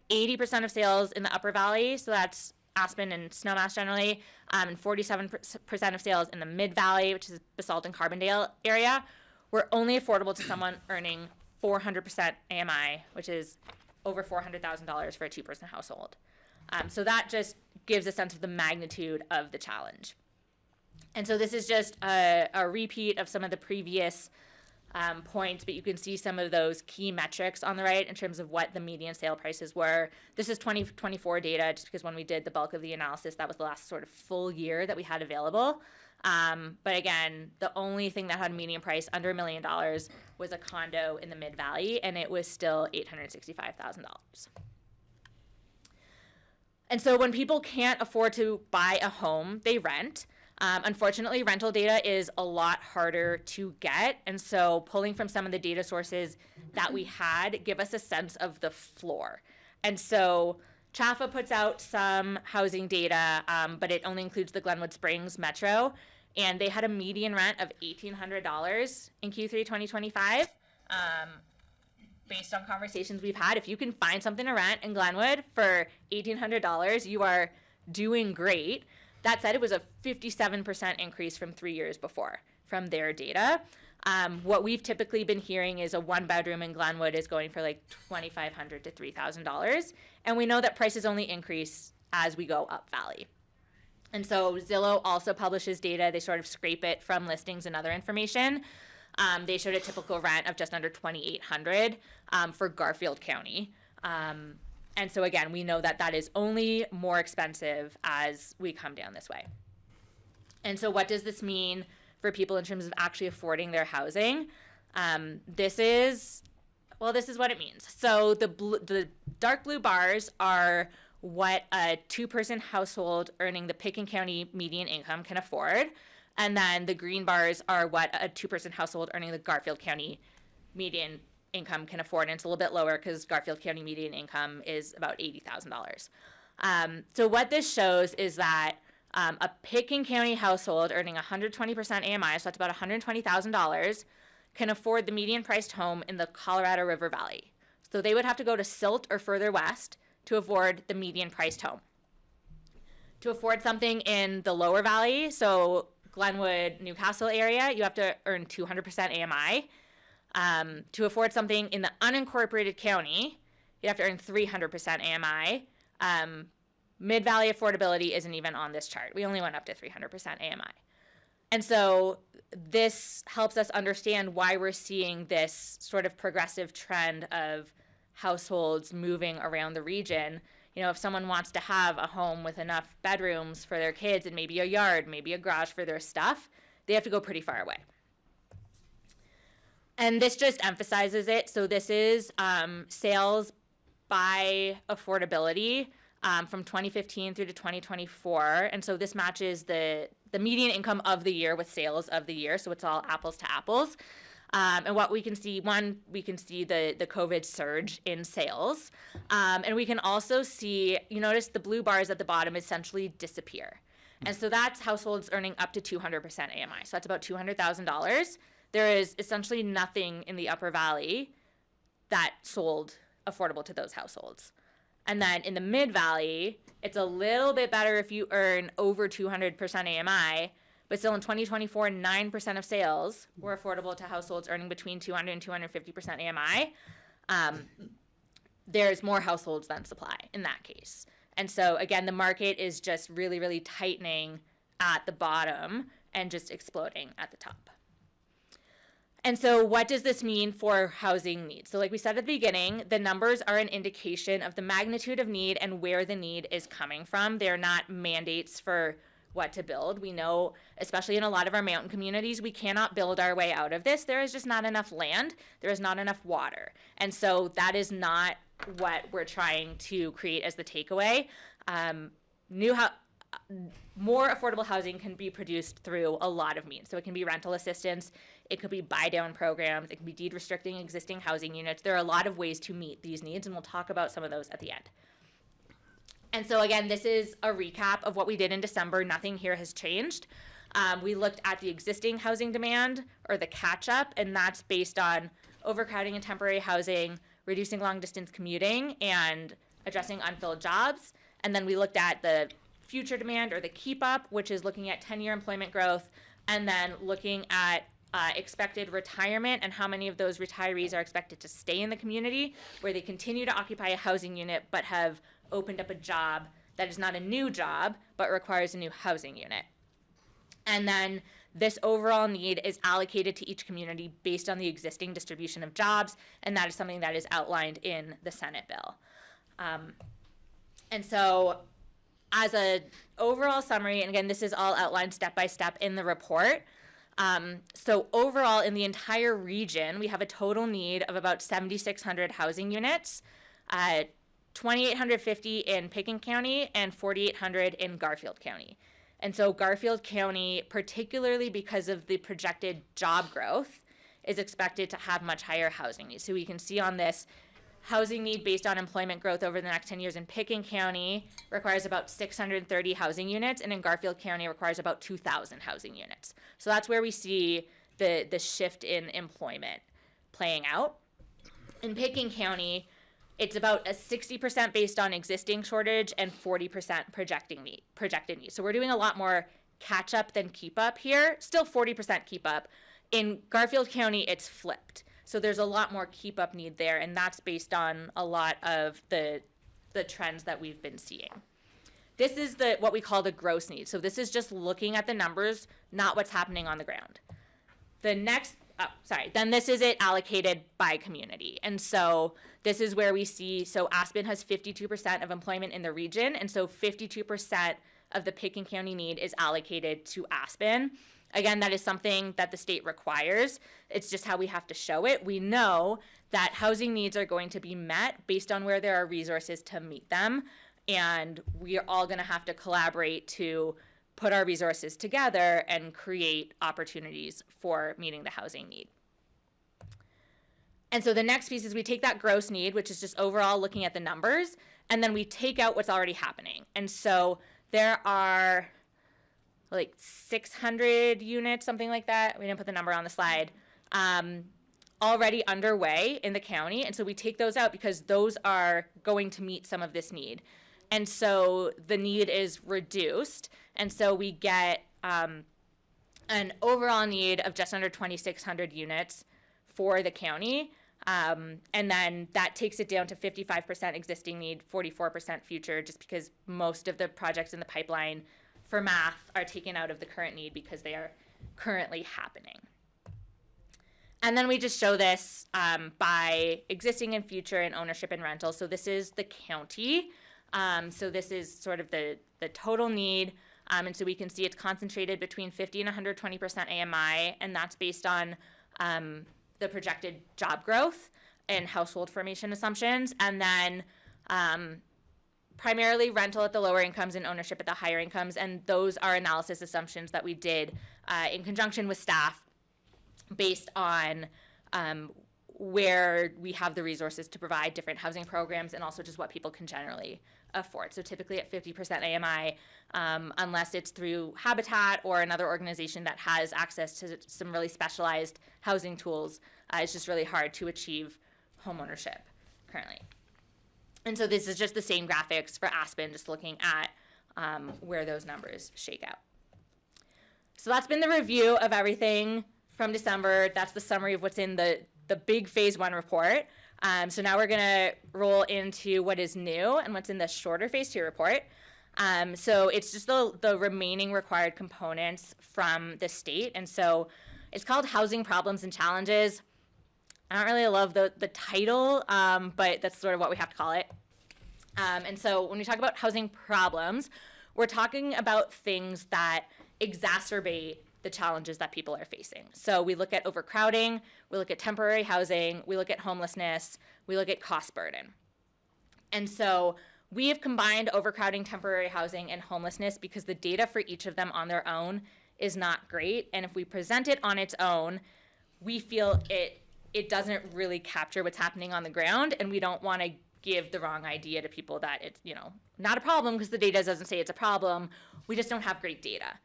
80% of sales in the upper valley, so that's Aspen and Snowmass generally, and 47% of sales in the mid valley, which is Basalt and Carbondale area, were only affordable to someone earning 400% AMI, which is over $400,000 for a 2-person household. So that just gives a sense of the magnitude of the challenge. And so this is just a repeat of some of the previous points, but you can see some of those key metrics on the right in terms of what the median sale prices were. This is 2024 data, just because when we did the bulk of the analysis, that was the last sort of full year that we had available. But again, the only thing that had a median price under $1 million was a condo in the Mid-Valley, and it was still $865,000. And so when people can't afford to buy a home, they rent. Unfortunately, rental data is a lot harder to get. And so pulling from some of the data sources that we had give us a sense of the floor. And so CHAFA puts out some housing data, but it only includes the Glenwood Springs Metro. And they had a median rent of $1,800 in Q3 2025. Based on conversations we've had, if you can find something to rent in Glenwood for $1,800, you are doing great. That said, it was a 57% increase from 3 years before from their data. What we've typically been hearing is a 1-bedroom in Glenwood is going for like $2,500 to $3,000. And we know that prices only increase as we go up valley. And so Zillow also publishes data. They sort of scrape it from listings and other information. They showed a typical rent of just under $2,800 for Garfield County. And so again, we know that that is only more expensive as we come down this way. And so what does this mean for people in terms of actually affording their housing? This is what it means. So the dark blue bars are what a 2-person household earning the Picken County median income can afford. And then the green bars are what a 2-person household earning the Garfield County median income can afford. And it's a little bit lower because Garfield County median income is about $80,000. So what this shows is that a Picken County household earning 120% AMI, so that's about $120,000, can afford the median priced home in the Colorado River Valley. So they would have to go to Silt or further west to afford the median priced home. To afford something in the lower valley, so Glenwood, Newcastle area, you have to earn 200% AMI. To afford something in the unincorporated county, you have to earn 300% AMI. Mid-Valley affordability isn't even on this chart. We only went up to 300% AMI. And so this helps us understand why we're seeing this sort of progressive trend of households moving around the region. You know, if someone wants to have a home with enough bedrooms for their kids and maybe a yard, maybe a garage for their stuff, they have to go pretty far away. And this just emphasizes it. So this is sales by affordability from 2015 through to 2024. And so this matches the median income of the year with sales of the year. So it's all apples to apples. And what we can see, we can see the COVID surge in sales. And we can also see, you notice the blue bars at the bottom essentially disappear. And so that's households earning up to 200% AMI. So that's about $200,000. There is essentially nothing in the Upper Valley that sold affordable to those households. And then in the Mid-Valley, it's a little bit better if you earn over 200% AMI, but still in 2024, 9% of sales were affordable to households earning between 200 and 250% AMI. There's more households than supply in that case. And so again, the market is just really, really tightening at the bottom and just exploding at the top. And so what does this mean for housing needs? So like we said at the beginning, the numbers are an indication of the magnitude of need and where the need is coming from. They're not mandates for what to build. We know, especially in a lot of our mountain communities, we cannot build our way out of this. There is just not enough land. There is not enough water. And so that is not what we're trying to create as the takeaway. More affordable housing can be produced through a lot of means. So it can be rental assistance, it could be buy down programs, it can be deed restricting existing housing units. There are a lot of ways to meet these needs, and we'll talk about some of those at the end. And so again, this is a recap of what we did in December. Nothing here has changed. We looked at the existing housing demand, or the catch-up, and that's based on overcrowding in temporary housing, reducing long-distance commuting, and addressing unfilled jobs. And then we looked at the future demand, or the keep-up, which is looking at 10-year employment growth, and then looking at expected retirement and how many of those retirees are expected to stay in the community, where they continue to occupy a housing unit but have opened up a job that is not a new job but requires a new housing unit. And then this overall need is allocated to each community based on the existing distribution of jobs, and that is something that is outlined in the Senate bill. And so as a overall summary, and again, this is all outlined step by step in the report. So overall, in the entire region, we have a total need of about 7,600 housing units, 2,850 in Pickens County and 4,800 in Garfield County. And so Garfield County, particularly because of the projected job growth, is expected to have much higher housing needs. So we can see on this, housing need based on employment growth over the next 10 years in Pickens County requires about 630 housing units, and in Garfield County requires about 2,000 housing units. So that's where we see the shift in employment playing out. In Pickens County, it's about a 60% based on existing shortage and 40% projected need. So we're doing a lot more catch up than keep up here. Still 40% keep up. In Garfield County, it's flipped. So there's a lot more keep up need there, and that's based on a lot of the trends that we've been seeing. This is what we call the gross need. So this is just looking at the numbers, not what's happening on the ground. Then this is it allocated by community. And so this is where we see, so Aspen has 52% of employment in the region, and so 52% of the Pickens County need is allocated to Aspen. Again, that is something that the state requires. It's just how we have to show it. We know that housing needs are going to be met based on where there are resources to meet them, and we are all going to have to collaborate to put our resources together and create opportunities for meeting the housing need. And so the next piece is we take that gross need, which is just overall looking at the numbers, and then we take out what's already happening. And so there are like 600 units, something like that. We didn't put the number on the slide, already underway in the county. And so we take those out because those are going to meet some of this need. And so the need is reduced. And so we get an overall need of just under 2,600 units for the county. And then that takes it down to 55% existing need, 44% future, just because most of the projects in the pipeline for math are taken out of the current need because they are currently happening. And then we just show this by existing and future and ownership and rental. So this is the county. So this is sort of the total need. And so we can see it's concentrated between 50 and 120% AMI, and that's based on the projected job growth and household formation assumptions. And then primarily rental at the lower incomes and ownership at the higher incomes. And those are analysis assumptions that we did in conjunction with staff based on where we have the resources to provide different housing programs and also just what people can generally afford. So typically at 50% AMI, unless it's through Habitat or another organization that has access to some really specialized housing tools, it's just really hard to achieve homeownership currently. And so this is just the same graphics for Aspen, just looking at where those numbers shake out. So that's been the review of everything from December. That's the summary of what's in the big phase 1 report. So now we're gonna roll into what is new and what's in the shorter phase 2 report. So it's just the remaining required components from the state. And so it's called Housing Problems and Challenges. I don't really love the title, but that's sort of what we have to call it. And so when we talk about housing problems, we're talking about things that exacerbate the challenges that people are facing. So we look at overcrowding, we look at temporary housing, we look at homelessness, we look at cost burden. And so we have combined overcrowding, temporary housing, and homelessness because the data for each of them on their own is not great. And if we present it on its own, we feel it doesn't really capture what's happening on the ground, and we don't want to give the wrong idea to people that it's, not a problem because the data doesn't say it's a problem. We just don't have great data.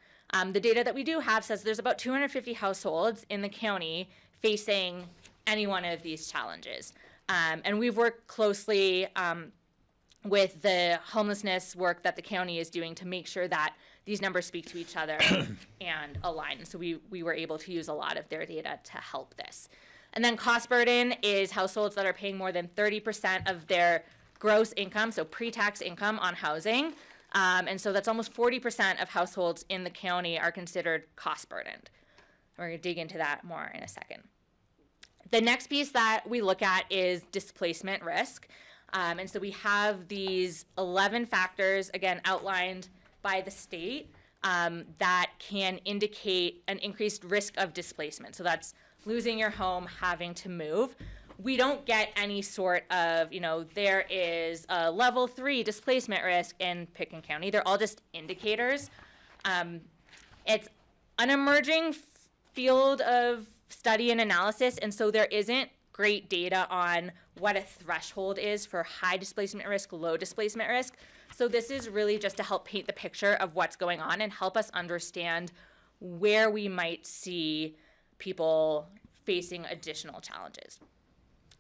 The data that we do have says there's about 250 households in the county facing any one of these challenges. And we've worked closely with the homelessness work that the county is doing to make sure that these numbers speak to each other and align. And so we were able to use a lot of their data to help this. And then cost burden is households that are paying more than 30% of their gross income, so pre-tax income on housing. And so that's almost 40% of households in the county are considered cost burdened. We're going to dig into that more in a second. The next piece that we look at is displacement risk. And so we have these 11 factors, again, outlined by the state that can indicate an increased risk of displacement. So that's losing your home, having to move. We don't get any sort of, there is a level 3 displacement risk in Pitkin County. They're all just indicators. It's an emerging field of study and analysis, and so there isn't great data on what a threshold is for high displacement risk, low displacement risk. So this is really just to help paint the picture of what's going on and help us understand where we might see people facing additional challenges.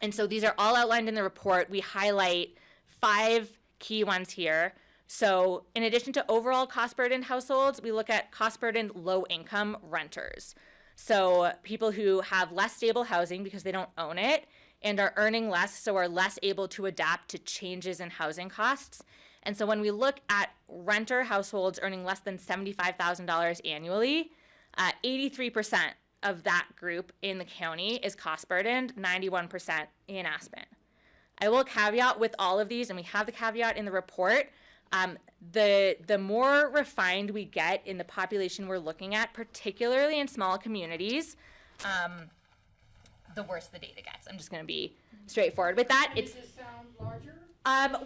And so these are all outlined in the report. We highlight 5 key ones here. So in addition to overall cost-burdened households, we look at cost-burdened low-income renters. So people who have less stable housing because they don't own it and are earning less, so are less able to adapt to changes in housing costs. And so when we look at renter households earning less than $75,000 annually, 83% of that group in the county is cost burdened, 91% in Aspen. I will caveat with all of these, and we have the caveat in the report, the more refined we get in the population we're looking at, particularly in small communities, the worse the data gets. I'm just going to be straightforward with that. Does this sound larger?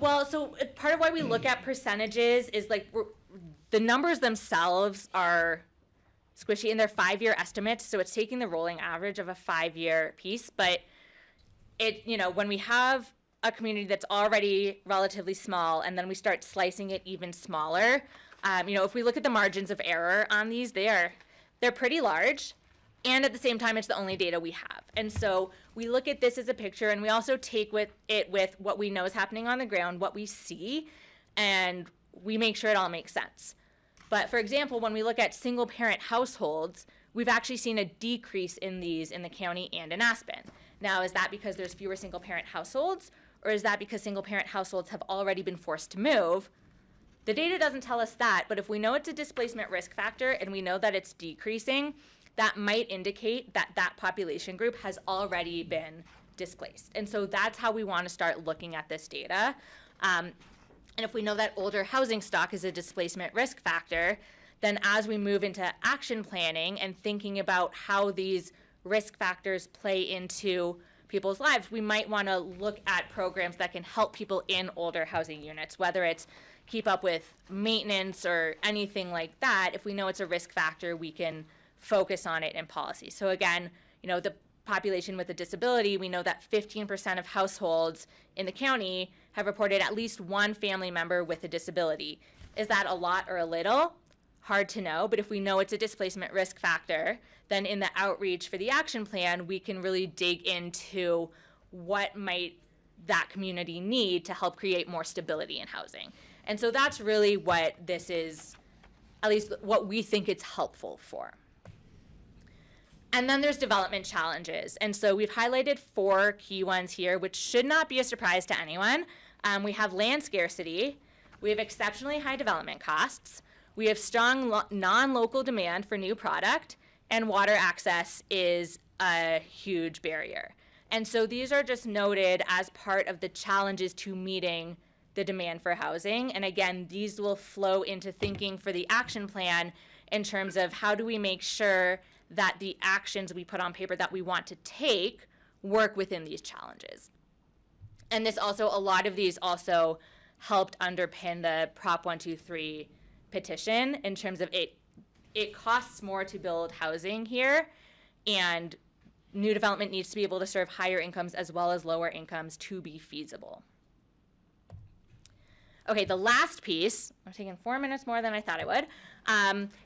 Well, so part of why we look at percentages is the numbers themselves are squishy, and they're 5-year estimates, so it's taking the rolling average of a 5-year piece. But when we have a community that's already relatively small, and then we start slicing it even smaller, if we look at the margins of error on these, they're pretty large, and at the same time, it's the only data we have. And so we look at this as a picture, and we also take with what we know is happening on the ground, what we see, and we make sure it all makes sense. But for example, when we look at single parent households, we've actually seen a decrease in these in the county and in Aspen. Now, is that because there's fewer single parent households, or is that because single parent households have already been forced to move? The data doesn't tell us that, but if we know it's a displacement risk factor and we know that it's decreasing, that might indicate that that population group has already been displaced. And so that's how we want to start looking at this data. And if we know that older housing stock is a displacement risk factor, then as we move into action planning and thinking about how these risk factors play into people's lives, we might want to look at programs that can help people in older housing units, whether it's keep up with maintenance or anything like that. If we know it's a risk factor, we can focus on it in policy. So again, the population with a disability, we know that 15% of households in the county have reported at least one family member with a disability. Is that a lot or a little? Hard to know, but if we know it's a displacement risk factor, then in the outreach for the action plan, we can really dig into what might that community need to help create more stability in housing. And so that's really what this is, at least what we think it's helpful for. And then there's development challenges. And so we've highlighted 4 key ones here, which should not be a surprise to anyone. We have land scarcity, we have exceptionally high development costs, we have strong non-local demand for new product, and water access is a huge barrier. And so these are just noted as part of the challenges to meeting the demand for housing. And again, these will flow into thinking for the action plan in terms of how do we make sure that the actions we put on paper that we want to take work within these challenges. And this also, a lot of these also helped underpin the Prop 123 petition in terms of it costs more to build housing here, and new development needs to be able to serve higher incomes as well as lower incomes to be feasible. Okay, the last piece, I'm taking 4 minutes more than I thought I would,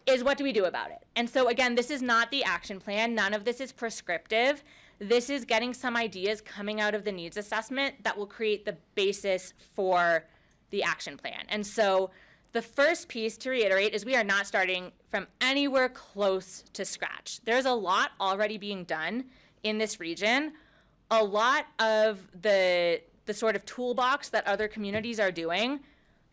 is what do we do about it? And so again, this is not the action plan. None of this is prescriptive. This is getting some ideas coming out of the needs assessment that will create the basis for the action plan. And so the first piece to reiterate is we are not starting from anywhere close to scratch. There's a lot already being done in this region. A lot of the sort of toolbox that other communities are doing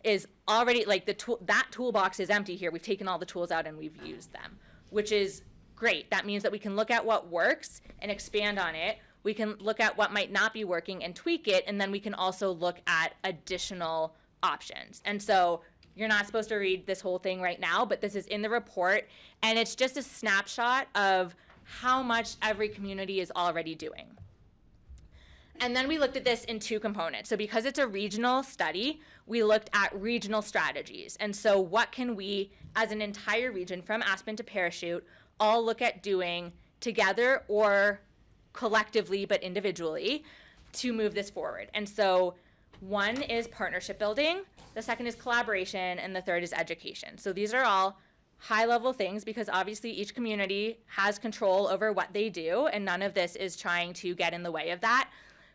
is already like that toolbox is empty here. We've taken all the tools out and we've used them, which is great. That means that we can look at what works and expand on it. We can look at what might not be working and tweak it, and then we can also look at additional options. And so you're not supposed to read this whole thing right now, but this is in the report, and it's just a snapshot of how much every community is already doing. And then we looked at this in two components. So because it's a regional study, we looked at regional strategies. And so what can we, as an entire region from Aspen to Parachute, all look at doing together or collectively but individually to move this forward? And so one is partnership building, the second is collaboration, and the third is education. So these are all high-level things because obviously each community has control over what they do, and none of this is trying to get in the way of that,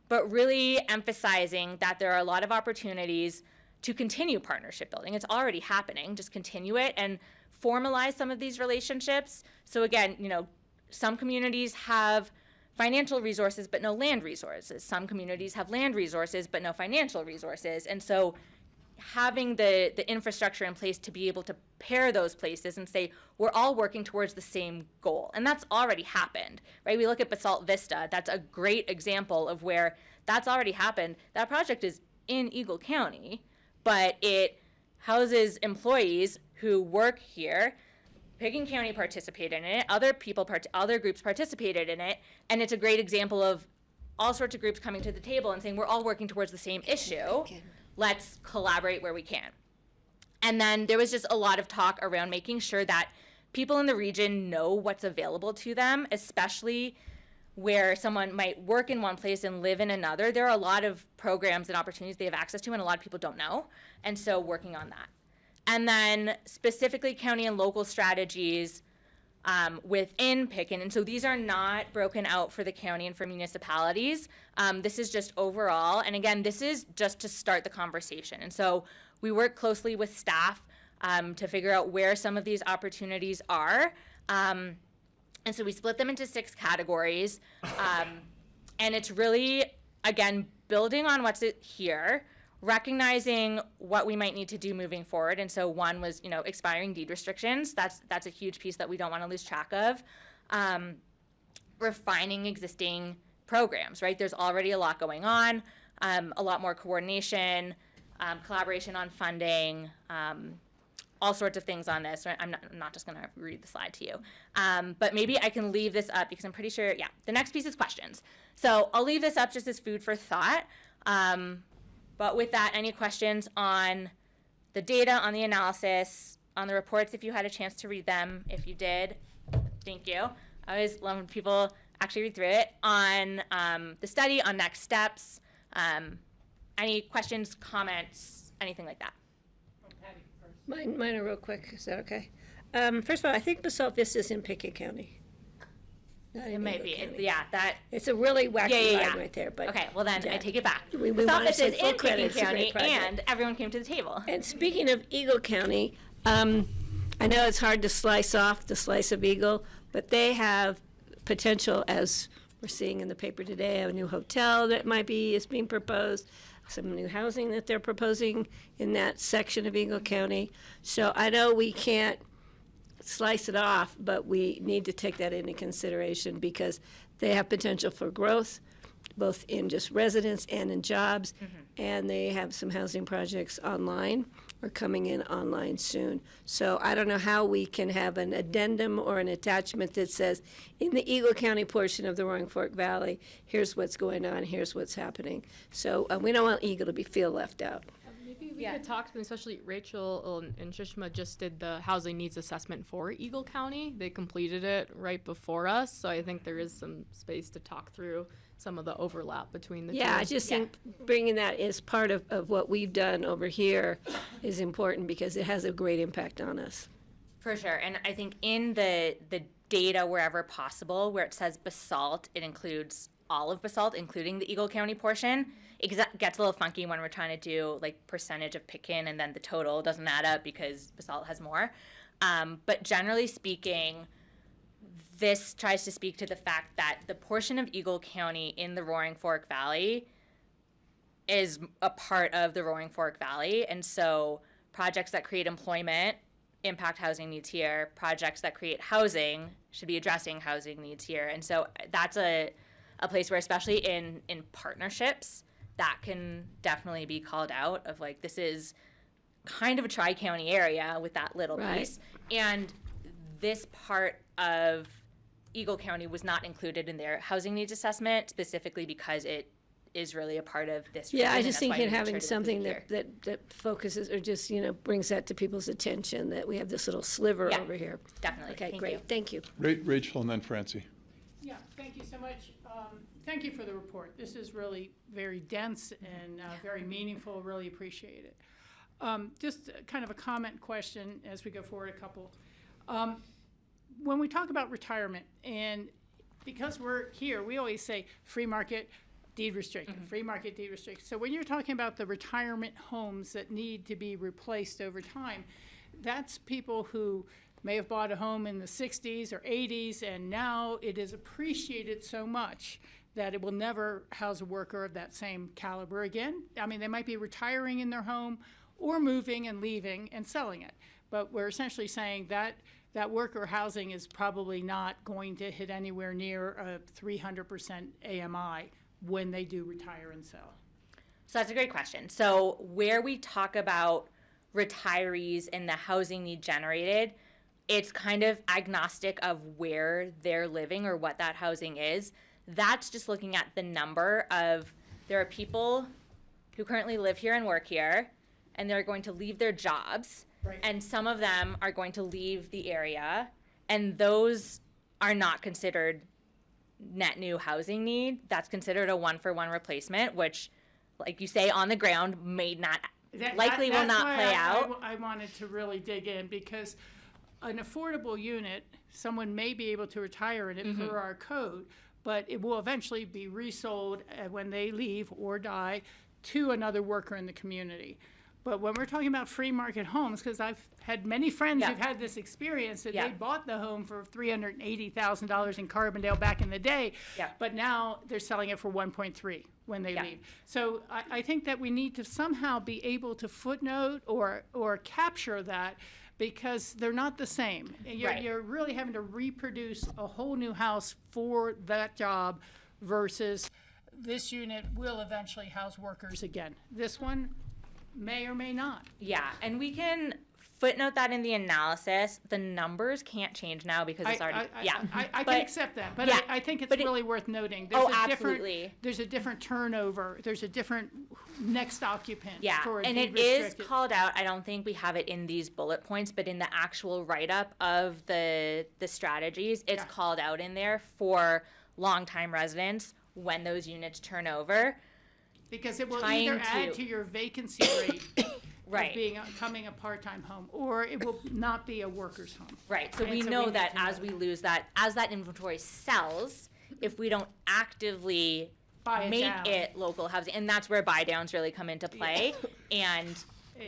but really emphasizing that there are a lot of opportunities to continue partnership building. It's already happening, just continue it and formalize some of these relationships. So again, you know, some communities have financial resources but no land resources. Some communities have land resources but no financial resources. And so having the infrastructure in place to be able to pair those places and say, we're all working towards the same goal. And that's already happened, right? We look at Basalt Vista. That's a great example of where that's already happened. That project is in Eagle County, but it houses employees who work here. Picken County participated in it. Other groups participated in it. And it's a great example of all sorts of groups coming to the table and saying, we're all working towards the same issue. Let's collaborate where we can. And then there was just a lot of talk around making sure that people in the region know what's available to them, especially where someone might work in one place and live in another. There are a lot of programs and opportunities they have access to, and a lot of people don't know. And so working on that. And then specifically county and local strategies within Picken. And so these are not broken out for the county and for municipalities. This is just overall. And again, this is just to start the conversation. And so we work closely with staff to figure out where some of these opportunities are. And so we split them into 6 categories. And it's really, again, building on what's here, recognizing what we might need to do moving forward. And so one was, you know, expiring deed restrictions. That's a huge piece that we don't want to lose track of. Refining existing programs, right? There's already a lot going on, a lot more coordination, collaboration on funding, all sorts of things on this. Right? I'm not just going to read the slide to you. But maybe I can leave this up because I'm pretty sure, yeah, the next piece is questions. So I'll leave this up just as food for thought. But with that, any questions on the data, on the analysis, on the reports, if you had a chance to read them? If you did, thank you. I always love when people actually read through it. On the study, on next steps, any questions, comments, anything like that? Mine are real quick. Is that okay? First of all, I think Basalt Vista is in Pickett County. Not It in might Eagle be, County. yeah, that, It's a really wacky Yeah. line right there, but. okay, well then I yeah. take it back. We Basalt wanna Vista say is full in credit. Picken It's a great County, project. and everyone came to the table. And speaking of Eagle County, I know it's hard to slice off the slice of Eagle, but they have potential, as we're seeing in the paper today, a new hotel that is being proposed, some new housing that they're proposing in that section of Eagle County. So I know we can't slice it off, but we need to take that into consideration because they have potential for growth, both in just residents and in jobs, and they have some housing projects online or coming in online soon. So I don't know how we can have an addendum or an attachment that says, in the Eagle County portion of the Roaring Fork Valley, here's what's going on, here's what's happening. So we don't want Eagle to feel left out. Maybe we could talk to them, especially Rachel and Shishma just did the housing needs assessment for Eagle County. They completed it right before us, so I think there is some space to talk through some of the overlap between the two. Yeah, I just think bringing that as part of what we've done over here is important because it has a great impact on us. For sure, and I think in the data wherever possible, where it says basalt, it includes all of basalt, including the Eagle County portion. It gets a little funky when we're trying to do like percentage of Picken and then the total doesn't add up because basalt has more. But generally speaking, this tries to speak to the fact that the portion of Eagle County in the Roaring Fork Valley is a part of the Roaring Fork Valley. And so projects that create employment impact housing needs here. Projects that create housing should be addressing housing needs here. And so that's a place where, especially in partnerships, that can definitely be called out of like, this is kind of a tri-county area with that little piece. And this part of Eagle County was not included in their housing needs assessment, specifically because it is really a part of this region. Yeah, I and just that's why think we made having sure to something include it here. that focuses or just, brings that to people's attention, that we have this little sliver Yeah, over here. Definitely. Okay, Thank great, you. thank you. Rachel and then Francie. Yeah, thank you so much. Thank you for the report. This is really very dense and very meaningful. Really appreciate it. Just kind of a comment question as we go forward, a couple. When we talk about retirement, and because we're here, we always say free market, deed restricted, free market, deed restricted. So when you're talking about the retirement homes that need to be replaced over time, that's people who may have bought a home in the 60s or 80s, and now it is appreciated so much that it will never house a worker of that same caliber again. I mean, they might be retiring in their home or moving and leaving and selling it. But we're essentially saying that that worker housing is probably not going to hit anywhere near a 300% AMI when they do retire and sell. So that's a great question. So where we talk about retirees and the housing need generated, it's kind of agnostic of where they're living or what that housing is. That's just looking at the number of, there are people who currently live here and work here, and they're going to leave their jobs. Right. And some of them are going to leave the area, and those are not considered net new housing need. That's considered a one-for-one replacement, which, like you say, on the ground may not, likely will not play out. I wanted to really dig in, because an affordable unit, someone may be able to retire in it per our code, but it will eventually be resold when they leave or die to another worker in the community. But when we're talking about free market homes, because I've had many friends Yeah. who've had this experience that Yeah. they bought the home for $380,000 in Carbondale back in the day, Yeah. but now they're selling it for 1.3 when they Yeah. leave. So I think that we need to somehow be able to footnote or capture that, because they're not the same. Right. You're really having to reproduce a whole new house for that job versus this unit will eventually house workers again. This one may or may not. Yeah, and we can footnote that in the analysis. The numbers can't change now because it's already, I But- can accept that, but yeah, I think it's but really worth noting. Oh, absolutely. There's a different turnover, there's a different next occupant Yeah, for a and deed it is restricted. called out. I don't think we have it in these bullet points, but in the actual write-up of the strategies, it's Yeah. called out in there for longtime residents when those units turn over. Because it will trying either add to- to your vacancy rate Right. of becoming a part-time home, or it will not be a worker's home. Right, so And we so know we need that to know as we lose that, as that inventory sells, if we don't actively Buy it make down. it local housing, and that's where buy downs really come into play, and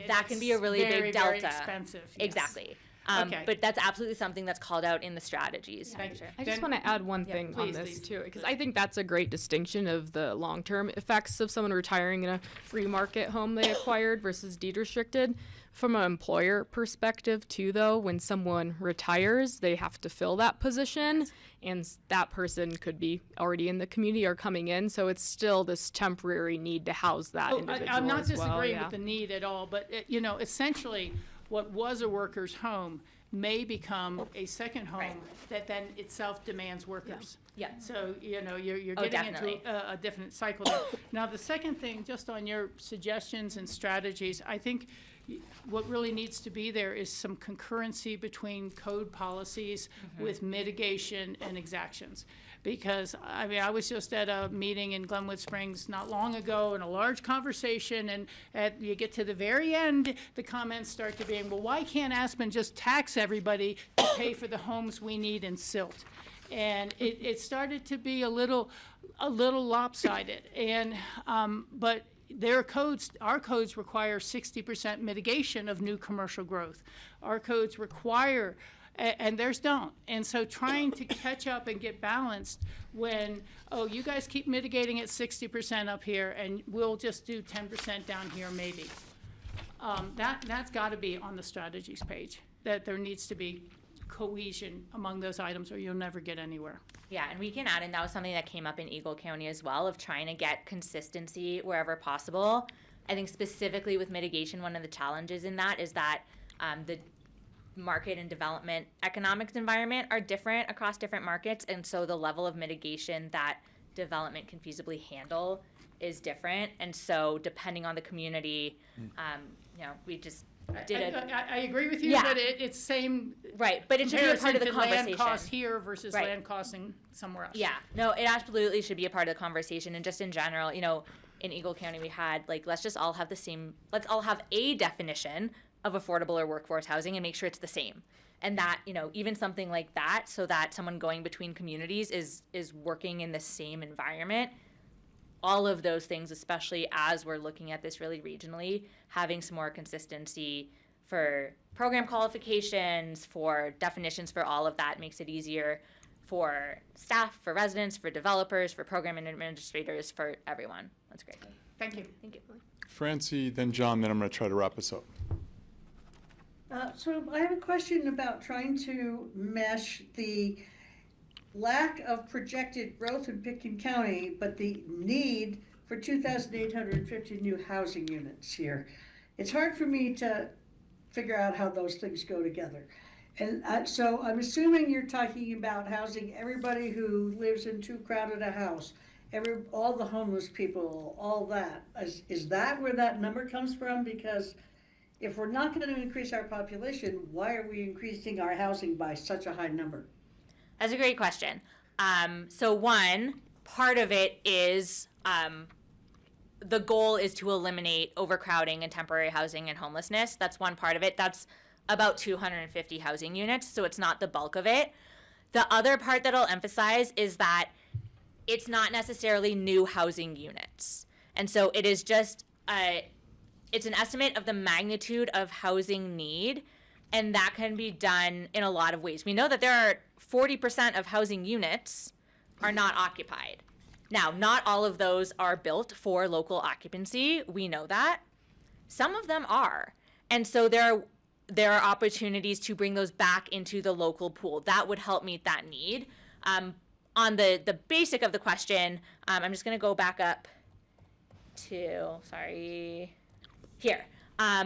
that can be a It's really very, big delta. very expensive, yes. Exactly. Okay. But that's absolutely something that's called out in the strategies. Thank for sure. you. I Then- just want to add one Yeah, thing on please, this please. too, because I think that's a great distinction of the long-term effects of someone retiring in a free market home they acquired versus deed restricted. From an employer perspective too, though, when someone retires, they have to fill that position, and that person could be already in the community or coming in, so it's still this temporary need to house that individual I'm not as well, disagreeing yeah. with the need at all, but essentially, what was a worker's home may become a second home Right. that then itself demands workers. Yeah. So, you're Oh, getting into definitely. a different cycle there. Now, the second thing, just on your suggestions and strategies, I think what really needs to be there is some concurrency between code policies with mitigation and exactions. Because, I was just at a meeting in Glenwood Springs not long ago, in a large conversation, and you get to the very end, the comments start to being, well, why can't Aspen just tax everybody to pay for the homes we need in Silt? And it started to be a little lopsided, and, but our codes require 60% mitigation of new commercial growth. Our codes require and theirs don't. And so trying to catch up and get balanced when, oh, you guys keep mitigating at 60% up here, and we'll just do 10% down here maybe. That's got to be on the strategies page, that there needs to be cohesion among those items or you'll never get anywhere. Yeah, and we can add in, that was something that came up in Eagle County as well, of trying to get consistency wherever possible. I think specifically with mitigation, one of the challenges in that is that the market and development economics environment are different across different markets, and so the level of mitigation that development can feasibly handle is different. And so depending on the community, we just did I agree with you, Yeah. but it's same right, but it should be a part of the comparison to conversation. land cost here versus Right. land costing somewhere else. Yeah, no, it absolutely should be a part of the conversation. And just in general, in Eagle County, we had let's all have a definition of affordable or workforce housing and make sure it's the same. And that, even something like that, so that someone going between communities is working in the same environment. All of those things, especially as we're looking at this really regionally, having some more consistency for program qualifications, for definitions, for all of that makes it easier for staff, for residents, for developers, for program administrators, for everyone. That's great. Thank you. Thank you. Francie, then John, then I'm going to try to wrap us up. So I have a question about trying to mesh the lack of projected growth in Pickens County, but the need for 2,850 new housing units here. It's hard for me to figure out how those things go together. And so I'm assuming you're talking about housing everybody who lives in too crowded a house, all the homeless people, all that. Is that where that number comes from? Because if we're not going to increase our population, why are we increasing our housing by such a high number? That's a great question. So one part of it is the goal is to eliminate overcrowding and temporary housing and homelessness. That's one part of it. That's about 250 housing units, so it's not the bulk of it. The other part that I'll emphasize is that it's not necessarily new housing units. And so it is just it's an estimate of the magnitude of housing need, and that can be done in a lot of ways. We know that there are 40% of housing units are not occupied. Now, not all of those are built for local occupancy. We know that. Some of them are. And so there are opportunities to bring those back into the local pool. That would help meet that need. On the basic of the question, I'm just going to go back up to, here.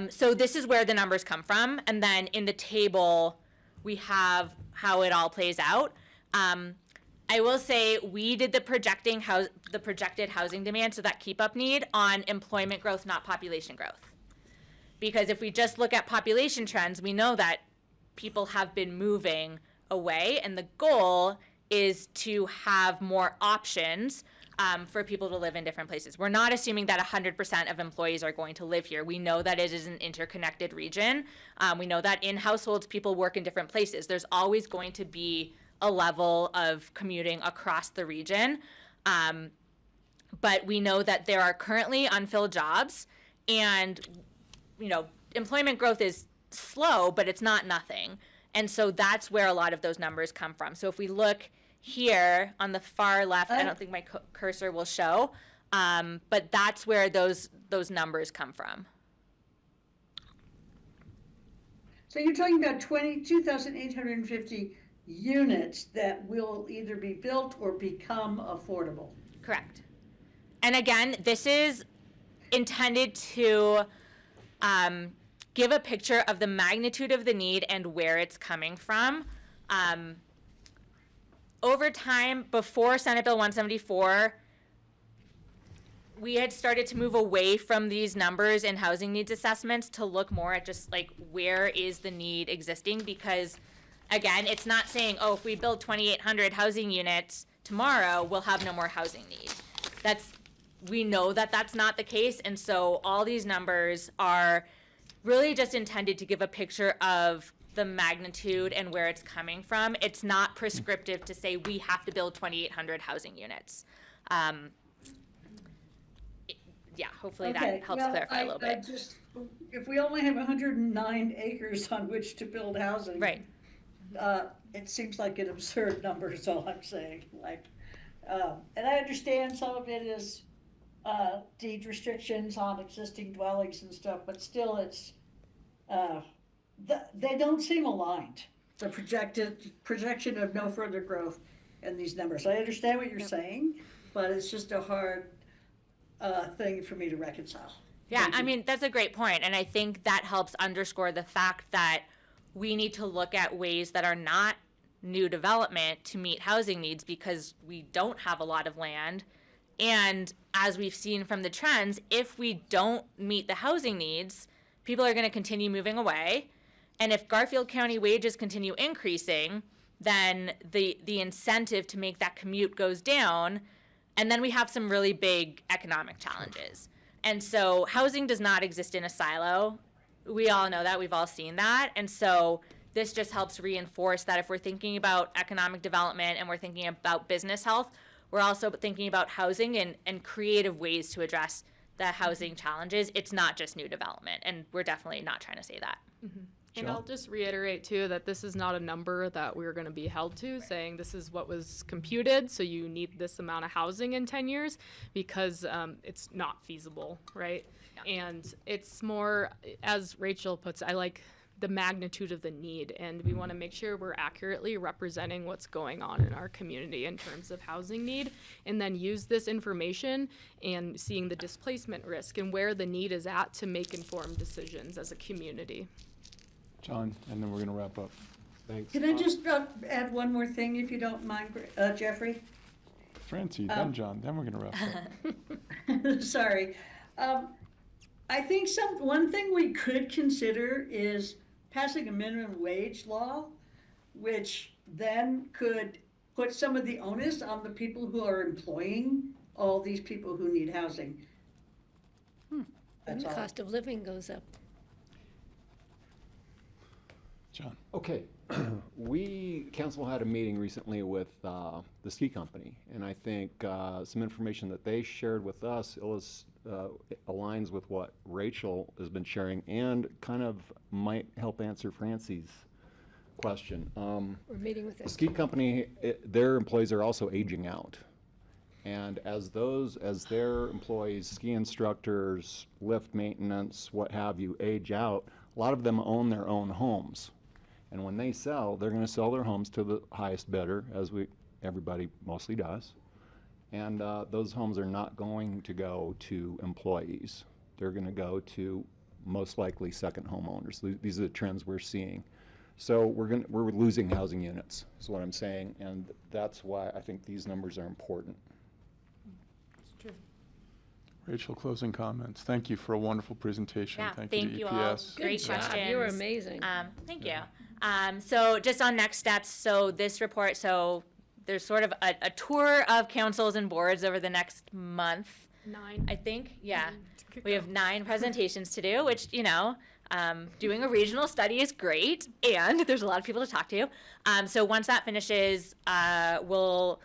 So this is where the numbers come from. And then in the table, we have how it all plays out. I will say we did the projected housing demand, so that keep-up need, on employment growth, not population growth. Because if we just look at population trends, we know that people have been moving away, and the goal is to have more options for people to live in different places. We're not assuming that 100% of employees are going to live here. We know that it is an interconnected region. We know that in households, people work in different places. There's always going to be a level of commuting across the region. But we know that there are currently unfilled jobs, and employment growth is slow, but it's not nothing. And so that's where a lot of those numbers come from. So if we look here on the far left, I don't think my cursor will show, but that's where those numbers come from. So you're talking about 2,850 units that will either be built or become affordable. Correct. And again, this is intended to give a picture of the magnitude of the need and where it's coming from. Over time, before Senate Bill 174, we had started to move away from these numbers in housing needs assessments to look more at just where is the need existing, because again, it's not saying, oh, if we build 2,800 housing units tomorrow, we'll have no more housing need. We know that that's not the case, and so all these numbers are really just intended to give a picture of the magnitude and where it's coming from. It's not prescriptive to say we have to build 2,800 housing units. Hopefully that helps clarify a little bit. If we only have 109 acres on which to build housing. Right. it seems like an absurd number is all I'm saying, like, and I understand some of it is, deed restrictions on existing dwellings and stuff, but still it's, they don't seem aligned. The projection of no further growth in these numbers. I understand what you're saying, but it's just a hard, thing for me to reconcile. Yeah, Thank I you. mean, that's a great point, and I think that helps underscore the fact that we need to look at ways that are not new development to meet housing needs because we don't have a lot of land. And as we've seen from the trends, if we don't meet the housing needs, people are going to continue moving away. And if Garfield County wages continue increasing, then the incentive to make that commute goes down, and then we have some really big economic challenges. And so housing does not exist in a silo. We all know that, we've all seen that. And so this just helps reinforce that if we're thinking about economic development and we're thinking about business health, we're also thinking about housing and creative ways to address the housing challenges. It's not just new development, and we're definitely not trying to say that. And I'll just reiterate too that this is not a number that we're going to be held to, saying this is what was computed, so you need this amount of housing in 10 years, because it's not feasible, right? Yeah. And it's more, as Rachel puts, I like the magnitude of the need, and we want to make sure we're accurately representing what's going on in our community in terms of housing need, and then use this information and seeing the displacement risk and where the need is at to make informed decisions as a community. John, and then we're gonna wrap up. Thanks. Can I just add one more thing, if you don't mind, Jeffrey? Francie, then John, then we're gonna wrap up. Sorry. I think one thing we could consider is passing a minimum wage law, which then could put some of the onus on the people who are employing all these people who need housing. And That's the all. cost of living goes up. John. Okay, council had a meeting recently with the ski company, and I think some information that they shared with us aligns with what Rachel has been sharing and kind of might help answer Francie's question. We're meeting with The them. ski company, their employees are also aging out. And as their employees, ski instructors, lift maintenance, what have you, age out, a lot of them own their own homes. And when they sell, they're going to sell their homes to the highest bidder, as everybody mostly does. And those homes are not going to go to employees. They're going to go to most likely second homeowners. These are the trends we're seeing. So we're losing housing units, is what I'm saying, and that's why I think these numbers are important. Rachel, closing comments. Thank you for a wonderful presentation. Yeah, Thank thank you you to all. EPS. Great Good job. questions. You were amazing. Thank you. So just on next steps, so this report, so there's sort of a tour of councils and boards over the next month, 9. I think. Yeah. Good We go. have 9 presentations to do, which, doing a regional study is great, and there's a lot of people to talk to. So once that finishes, we'll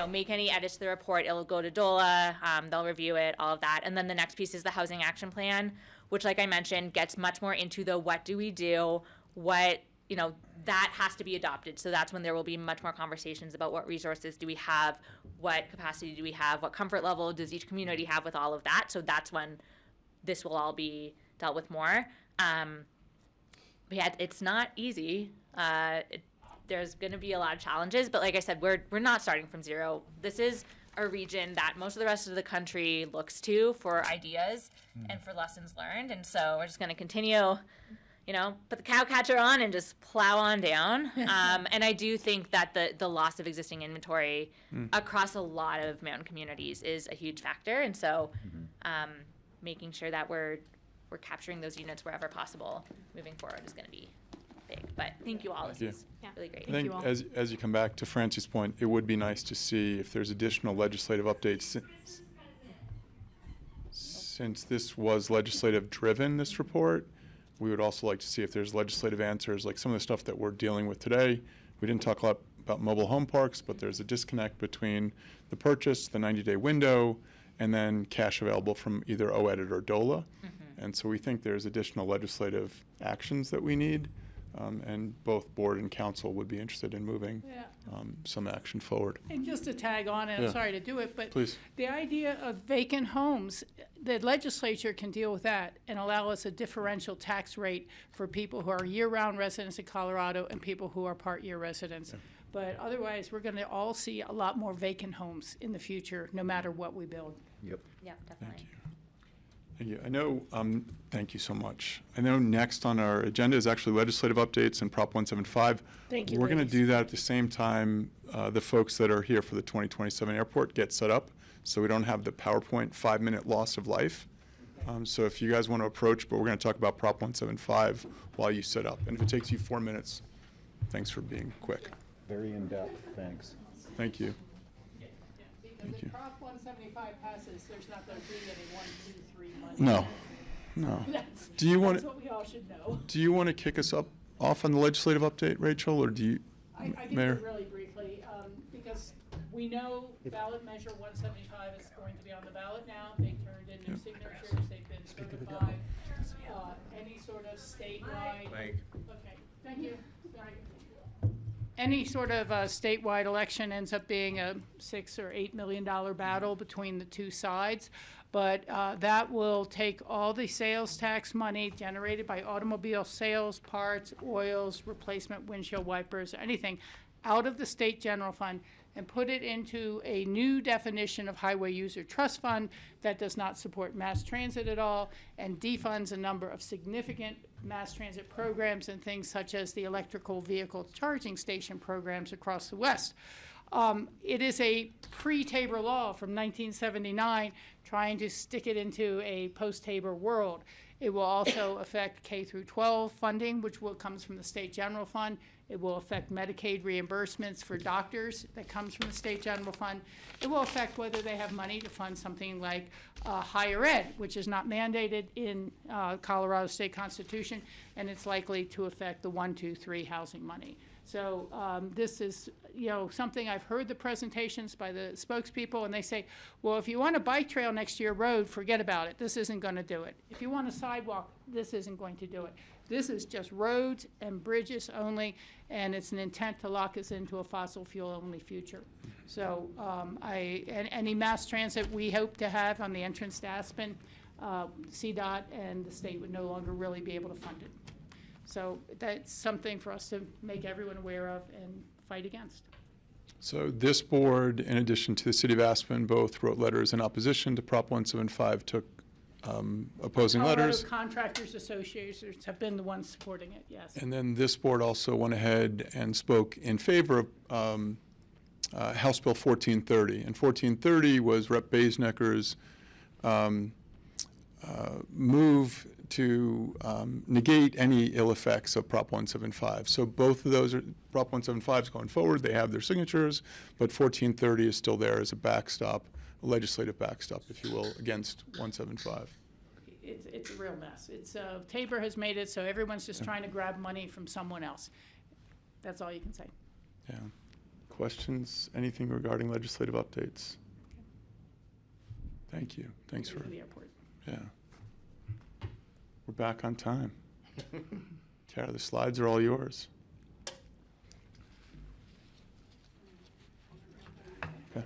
make any edits to the report. It'll go to DOLA, they'll review it, all of that. And then the next piece is the housing action plan, which, like I mentioned, gets much more into the what do we do, that has to be adopted. So that's when there will be much more conversations about what resources do we have, what capacity do we have, what comfort level does each community have with all of that. So that's when this will all be dealt with more. But yeah, it's not easy. There's going to be a lot of challenges, but like I said, we're not starting from zero. This is a region that most of the rest of the country looks to for ideas and for lessons learned, and so we're just going to continue, put the cow catcher on and just plow on down. And I do think that the loss of existing inventory across a lot of mountain communities is a huge factor, and so making sure that we're capturing those units wherever possible moving forward is going to be big. But thank you all. This you. is really great. I think you all. as you come back to Francie's point, it would be nice to see if there's additional legislative updates. Since this was legislative driven, this report, we would also like to see if there's legislative answers, like some of the stuff that we're dealing with today. We didn't talk a lot about mobile home parks, but there's a disconnect between the purchase, the 90-day window, and then cash available from either OEDIT or DOLA. And so we think there's additional legislative actions that we need And both board and council would be interested in moving Yeah. some action forward. And just to tag on, and Yeah. I'm sorry to do it, but Please. the idea of vacant homes, the legislature can deal with that and allow us a differential tax rate for people who are year-round residents in Colorado and people who are part-year residents. But otherwise, we're gonna all see a lot more vacant homes in the future, no matter what we build. Yep, definitely. Thank you. I know, thank you so much. I know next on our agenda is actually legislative updates and Prop 175. Thank you, We're going to ladies. do that at the same time the folks that are here for the 2027 airport get set up, so we don't have the PowerPoint 5-minute loss of life. So if you guys want to approach, but we're going to talk about Prop 175 while you set up. And if it takes you 4 minutes, thanks for being quick. Very in-depth, thanks. Thank you. Because Thank if you. Prop 175 passes, there's not gonna be any 1, 2, 3 money. No, no. That's, Do you want that's to, what we all should know. do you want to kick us off on the legislative update, Rachel, or do you, I can do Mayor? it really briefly, because we know ballot measure 175 is going to be on the ballot now. They turned in their signatures, they've been certified. Any sort of statewide. Mike. Okay, thank you. Sorry. Any sort of statewide election ends up being a $6 or $8 million battle between the two sides. But that will take all the sales tax money generated by automobile sales, parts, oils, replacement windshield wipers, anything, out of the state general fund and put it into a new definition of highway user trust fund that does not support mass transit at all and defunds a number of significant mass transit programs and things such as the electrical vehicle charging station programs across the West. It is a pre-Tabor law from 1979 trying to stick it into a post-Tabor world. It will also affect K through 12 funding, which comes from the state general fund. It will affect Medicaid reimbursements for doctors that comes from the state general fund. It will affect whether they have money to fund something like higher ed, which is not mandated in Colorado state constitution, and it's likely to affect the 1, 2, 3 housing money. So this is, something I've heard the presentations by the spokespeople, and they say, well, if you want a bike trail next to your road, forget about it. This isn't going to do it. If you want a sidewalk, this isn't going to do it. This is just roads and bridges only, and it's an intent to lock us into a fossil fuel only future. So any mass transit we hope to have on the entrance to Aspen, CDOT and the state would no longer really be able to fund it. So that's something for us to make everyone aware of and fight against. So this board, in addition to the city of Aspen, both wrote letters in opposition to Prop 175, took opposing letters. Colorado Contractors Associations have been the ones supporting it, yes. And then this board also went ahead and spoke in favor of House Bill 1430. And 1430 was Rep. Basenecker's move to negate any ill effects of Prop 175. So both of those are, Prop 175 is going forward, they have their signatures, but 1430 is still there as a backstop, a legislative backstop, if you will, against 175. It's a real mess. Tabor has made it so everyone's just trying to grab money from someone else. That's all you can say. Yeah. Questions, anything regarding legislative updates? Thank you. Thanks for, the airport. yeah. We're back on time. Tara, the slides are all yours. Okay.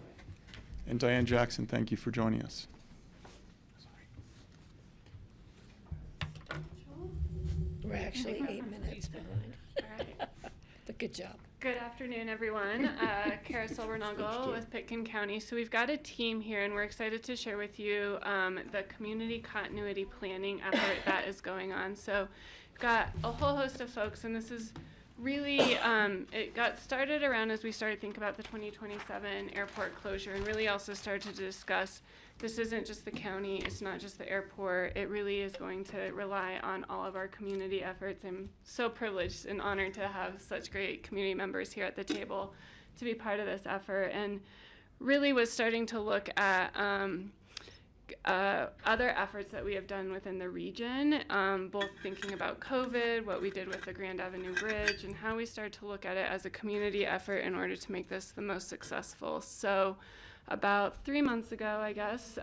And Diane Jackson, thank you for joining us. We're actually 8 minutes behind. All right. But good job. Good afternoon, everyone. Kara Silbernagel with Pitkin County. So we've got a team here, and we're excited to share with you the community continuity planning effort that is going on. So we've got a whole host of folks, and this is really, it got started around as we started thinking about the 2027 airport closure, and really also started to discuss this isn't just the county, it's not just the airport, it really is going to rely on all of our community efforts. I'm so privileged and honored to have such great community members here at the table to be part of this effort, and really was starting to look at other efforts that we have done within the region, both thinking about COVID, what we did with the Grand Avenue Bridge, and how we start to look at it as a community effort in order to make this the most successful. So about 3 months ago, I guess,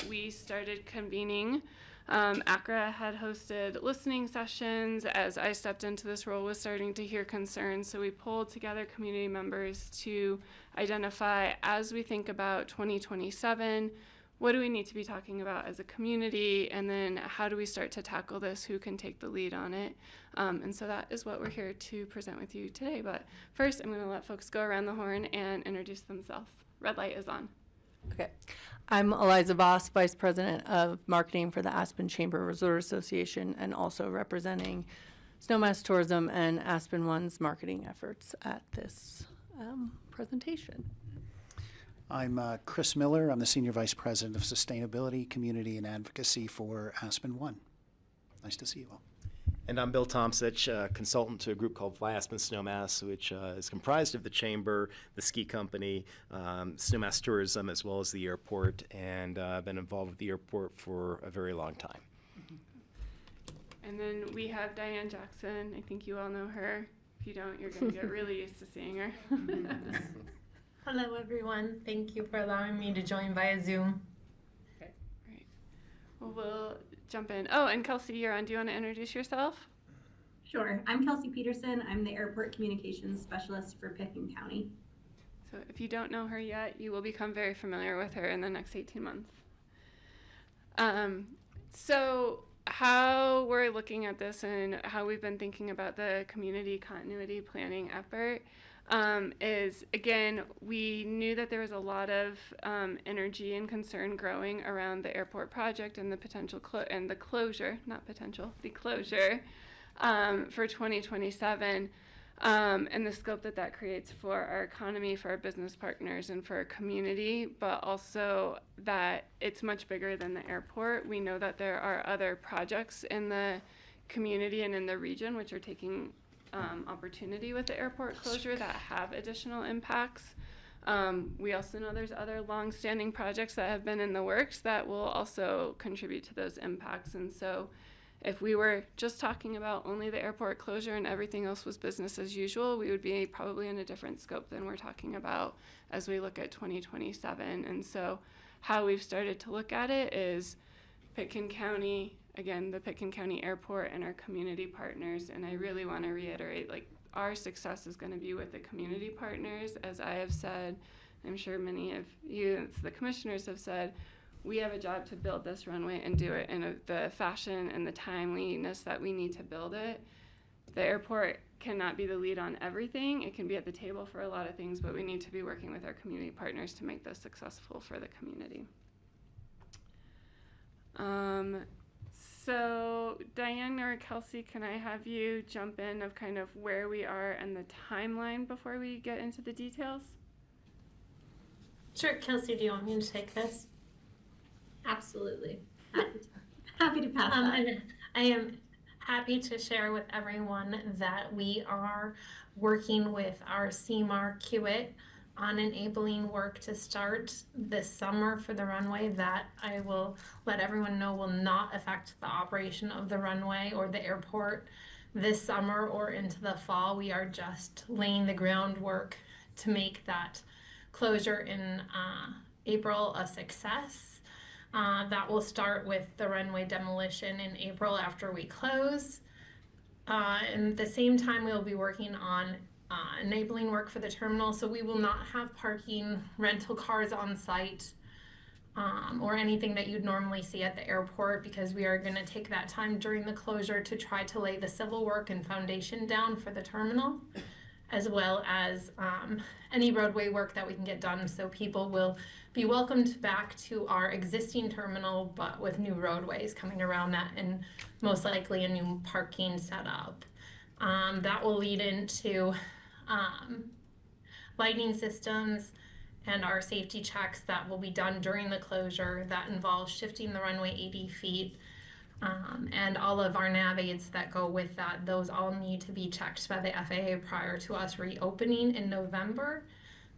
we started convening ACRA had hosted listening sessions as I stepped into this role, was starting to hear concerns. So we pulled together community members to identify, as we think about 2027, what do we need to be talking about as a community, and then how do we start to tackle this, who can take the lead on it. And so that is what we're here to present with you today. But first, I'm going to let folks go around the horn and introduce themselves. Red light is on. Okay. I'm Eliza Voss, Vice President of Marketing for the Aspen Chamber Resort Association, and also representing Snowmass Tourism and Aspen One's marketing efforts at this presentation. I'm Chris Miller. I'm the Senior Vice President of Sustainability, Community, and Advocacy for Aspen One. Nice to see you all. And I'm Bill Tomsich, consultant to a group called Fly Aspen Snowmass, which is comprised of the Chamber, the ski company, Snowmass Tourism, as well as the airport, and I've been involved with the airport for a very long time. And then we have Diane Jackson. I think you all know her. If you don't, you're going to get really used to seeing her. Hello, everyone. Thank you for allowing me to join via Zoom. Okay. Great. Well, we'll jump in. Oh, and Kelsey, you're on. Do you want to introduce yourself? Sure. I'm Kelsey Peterson. I'm the Airport Communications Specialist for Pitkin County. So if you don't know her yet, you will become very familiar with her in the next 18 months. So how we're looking at this and how we've been thinking about the community continuity planning effort is, again, we knew that there was a lot of energy and concern growing around the airport project and the potential the closure for 2027, and the scope that creates for our economy, for our business partners, and for our community, but also that it's much bigger than the airport. We know that there are other projects in the community and in the region which are taking opportunity with the airport closure that have additional impacts. We also know there's other long-standing projects that have been in the works that will also contribute to those impacts. And so if we were just talking about only the airport closure and everything else was business as usual, we would be probably in a different scope than we're talking about as we look at 2027. And so how we've started to look at it is Pitkin County, again, the Pitkin County Airport, and our community partners. And I really want to reiterate, like, our success is going to be with the community partners. As I have said, I'm sure many of you, the commissioners, have said, we have a job to build this runway and do it in the fashion and the timeliness that we need to build it. The airport cannot be the lead on everything. It can be at the table for a lot of things, but we need to be working with our community partners to make this successful for the community. So Diane or Kelsey, can I have you jump in of kind of where we are and the timeline before we get into the details? Sure, Kelsey, do you want me to take this? Absolutely. Happy to pass that. And I am happy to share with everyone that we are working with our CMAR Kiewit on enabling work to start this summer for the runway that I will let everyone know will not affect the operation of the runway or the airport this summer or into the fall. We are just laying the groundwork to make that closure in April a success. That will start with the runway demolition in April after we close. And at the same time, we'll be working on enabling work for the terminal, so we will not have parking, rental cars on site, or anything that you'd normally see at the airport, because we are going to take that time during the closure to try to lay the civil work and foundation down for the terminal, as well as any roadway work that we can get done, so people will be welcomed back to our existing terminal, but with new roadways coming around that and most likely a new parking setup. That will lead into lighting systems and our safety checks that will be done during the closure. That involves shifting the runway 80 feet, and all of our nav aids that go with that. Those all need to be checked by the FAA prior to us reopening in November.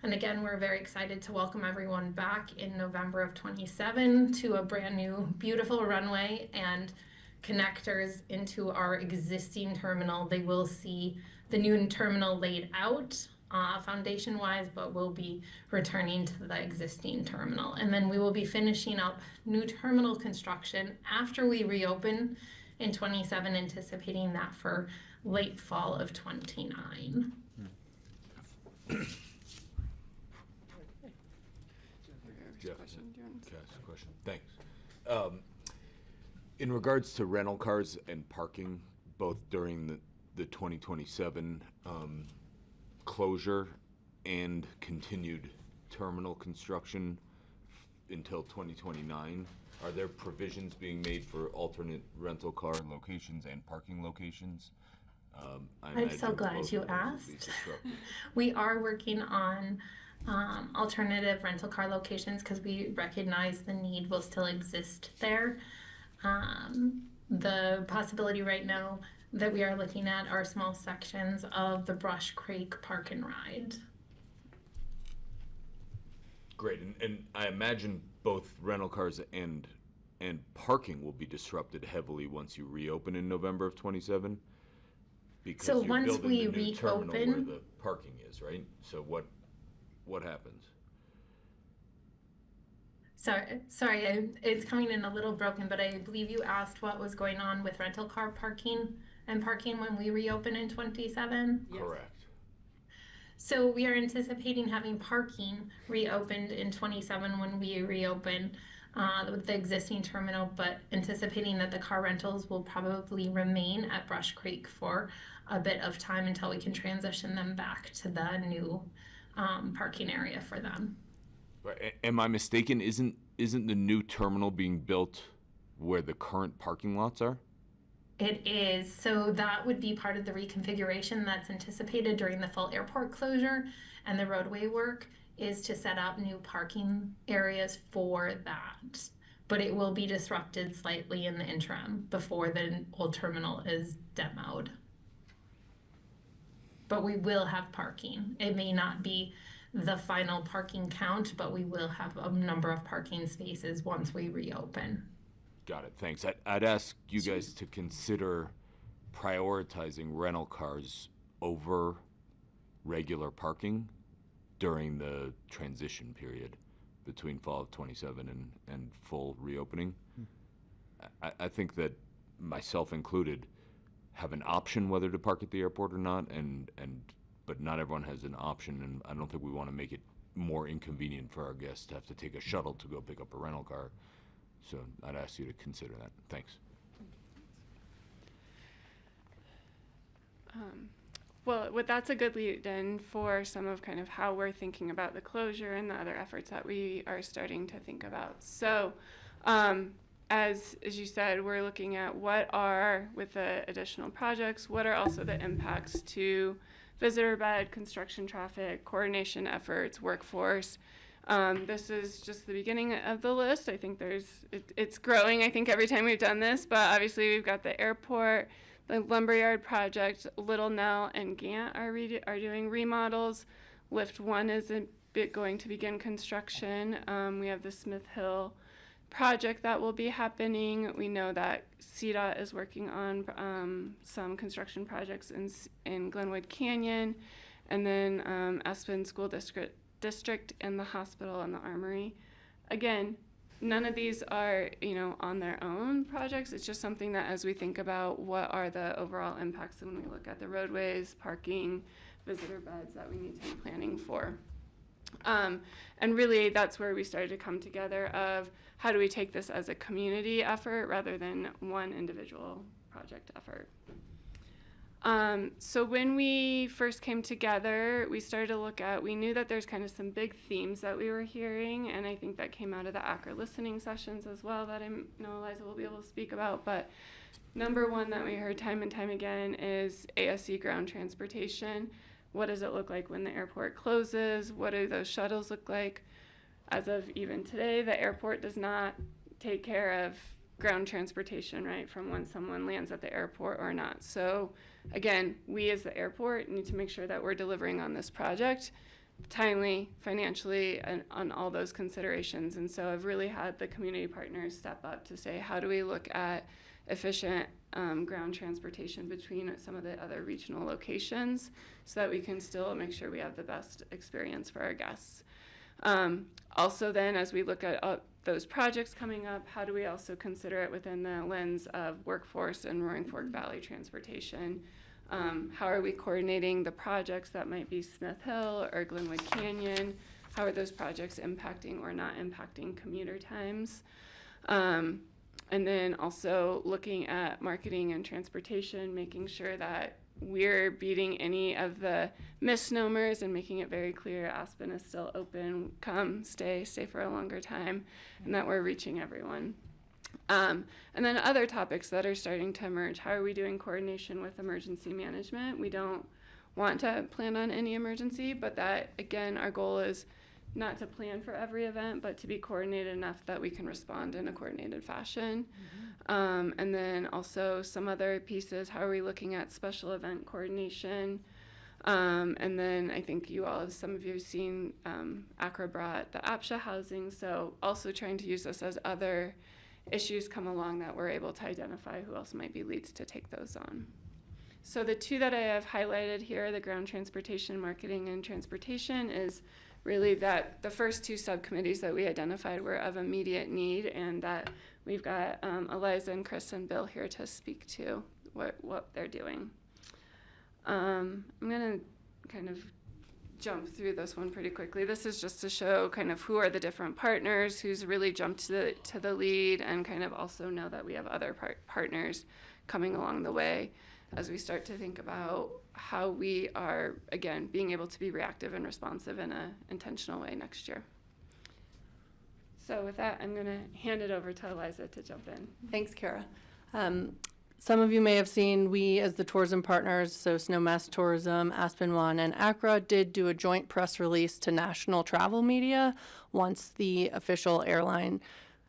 And again, we're very excited to welcome everyone back in November of 27 to a brand new, beautiful runway and connectors into our existing terminal. They will see the new terminal laid out foundation-wise, but we'll be returning to the existing terminal. And then we will be finishing up new terminal construction after we reopen in 27, anticipating that for late fall of 29. Jeff, can I ask a question? Thanks. In regards to rental cars and parking, both during the 2027 closure and continued terminal construction until 2029, are there provisions being made for alternate rental car locations and parking locations? I'm so glad you asked. We are working on alternative rental car locations because we recognize the need will still exist there. The possibility right now that we are looking at are small sections of the Brush Creek Park and Ride. Great, and I imagine both rental cars and parking will be disrupted heavily once you reopen in November of 27. Because So you're once building we the new terminal where reopen- the parking is, right? So what happens? Sorry, it's coming in a little broken, but I believe you asked what was going on with rental car parking and parking when we reopen in 27. Correct. So we are anticipating having parking reopened in 27 when we reopen with the existing terminal, but anticipating that the car rentals will probably remain at Brush Creek for a bit of time until we can transition them back to the new parking area for them. Right. Am I mistaken? Isn't the new terminal being built where the current parking lots are? It is. So that would be part of the reconfiguration that's anticipated during the full airport closure, and the roadway work is to set up new parking areas for that. But it will be disrupted slightly in the interim before the old terminal is demoed. But we will have parking. It may not be the final parking count, but we will have a number of parking spaces once we reopen. Got it. Thanks. I'd ask you guys to consider prioritizing rental cars over regular parking during the transition period between fall of 27 and full reopening. I think that myself included have an option whether to park at the airport or not, but not everyone has an option, and I don't think we want to make it more inconvenient for our guests to have to take a shuttle to go pick up a rental car. So I'd ask you to consider that. Thanks. Well, that's a good lead in for some of kind of how we're thinking about the closure and the other efforts that we are starting to think about. So as you said, we're looking at what are, with the additional projects, what are also the impacts to visitor bed, construction traffic, coordination efforts, workforce. This is just the beginning of the list. I think it's growing, I think, every time we've done this, but obviously we've got the airport, the lumberyard project, Little Nell and Gant are doing remodels. Lift 1 is going to begin construction. We have the Smith Hill project that will be happening. We know that CDOT is working on some construction projects in Glenwood Canyon, and then Aspen School District and the hospital and the armory. Again, none of these are, on their own projects. It's just something that as we think about what are the overall impacts when we look at the roadways, parking, visitor beds that we need to be planning for. And really that's where we started to come together of how do we take this as a community effort rather than one individual project effort. So when we first came together, we started to look at, we knew that there's kind of some big themes that we were hearing, and I think that came out of the ACRA listening sessions as well that I know Eliza will be able to speak about. But number one that we heard time and time again is ASC ground transportation. What does it look like when the airport closes? What do those shuttles look like? As of even today, the airport does not take care of ground transportation, right, from when someone lands at the airport or not. So again, we as the airport need to make sure that we're delivering on this project timely, financially, and on all those considerations. And so I've really had the community partners step up to say, how do we look at efficient ground transportation between some of the other regional locations so that we can still make sure we have the best experience for our guests. Also then, as we look at those projects coming up, how do we also consider it within the lens of workforce and Roaring Fork Valley transportation? How are we coordinating the projects that might be Smith Hill or Glenwood Canyon? How are those projects impacting or not impacting commuter times? And then also looking at marketing and transportation, making sure that we're beating any of the misnomers and making it very clear Aspen is still open, come, stay for a longer time, and that we're reaching everyone. And then other topics that are starting to emerge. How are we doing coordination with emergency management? We don't want to plan on any emergency, but that, again, our goal is not to plan for every event, but to be coordinated enough that we can respond in a coordinated fashion. And then also some other pieces, how are we looking at special event coordination? And then I think some of you have seen ACRA brought the APSHA housing, so also trying to use this as other issues come along that we're able to identify who else might be leads to take those on. So the two that I have highlighted here, the ground transportation, marketing, and transportation, is really that the first two subcommittees that we identified were of immediate need, and that we've got Eliza and Chris and Bill here to speak to what they're doing. I'm gonna kind of jump through this one pretty quickly. This is just to show kind of who are the different partners, who's really jumped to the lead, and kind of also know that we have other partners coming along the way as we start to think about how we are, again, being able to be reactive and responsive in an intentional way next year. So with that, I'm going to hand it over to Eliza to jump in. Thanks, Kara. Some of you may have seen we, as the tourism partners, so Snowmass Tourism, Aspen One, and ACRA, did do a joint press release to national travel media once the official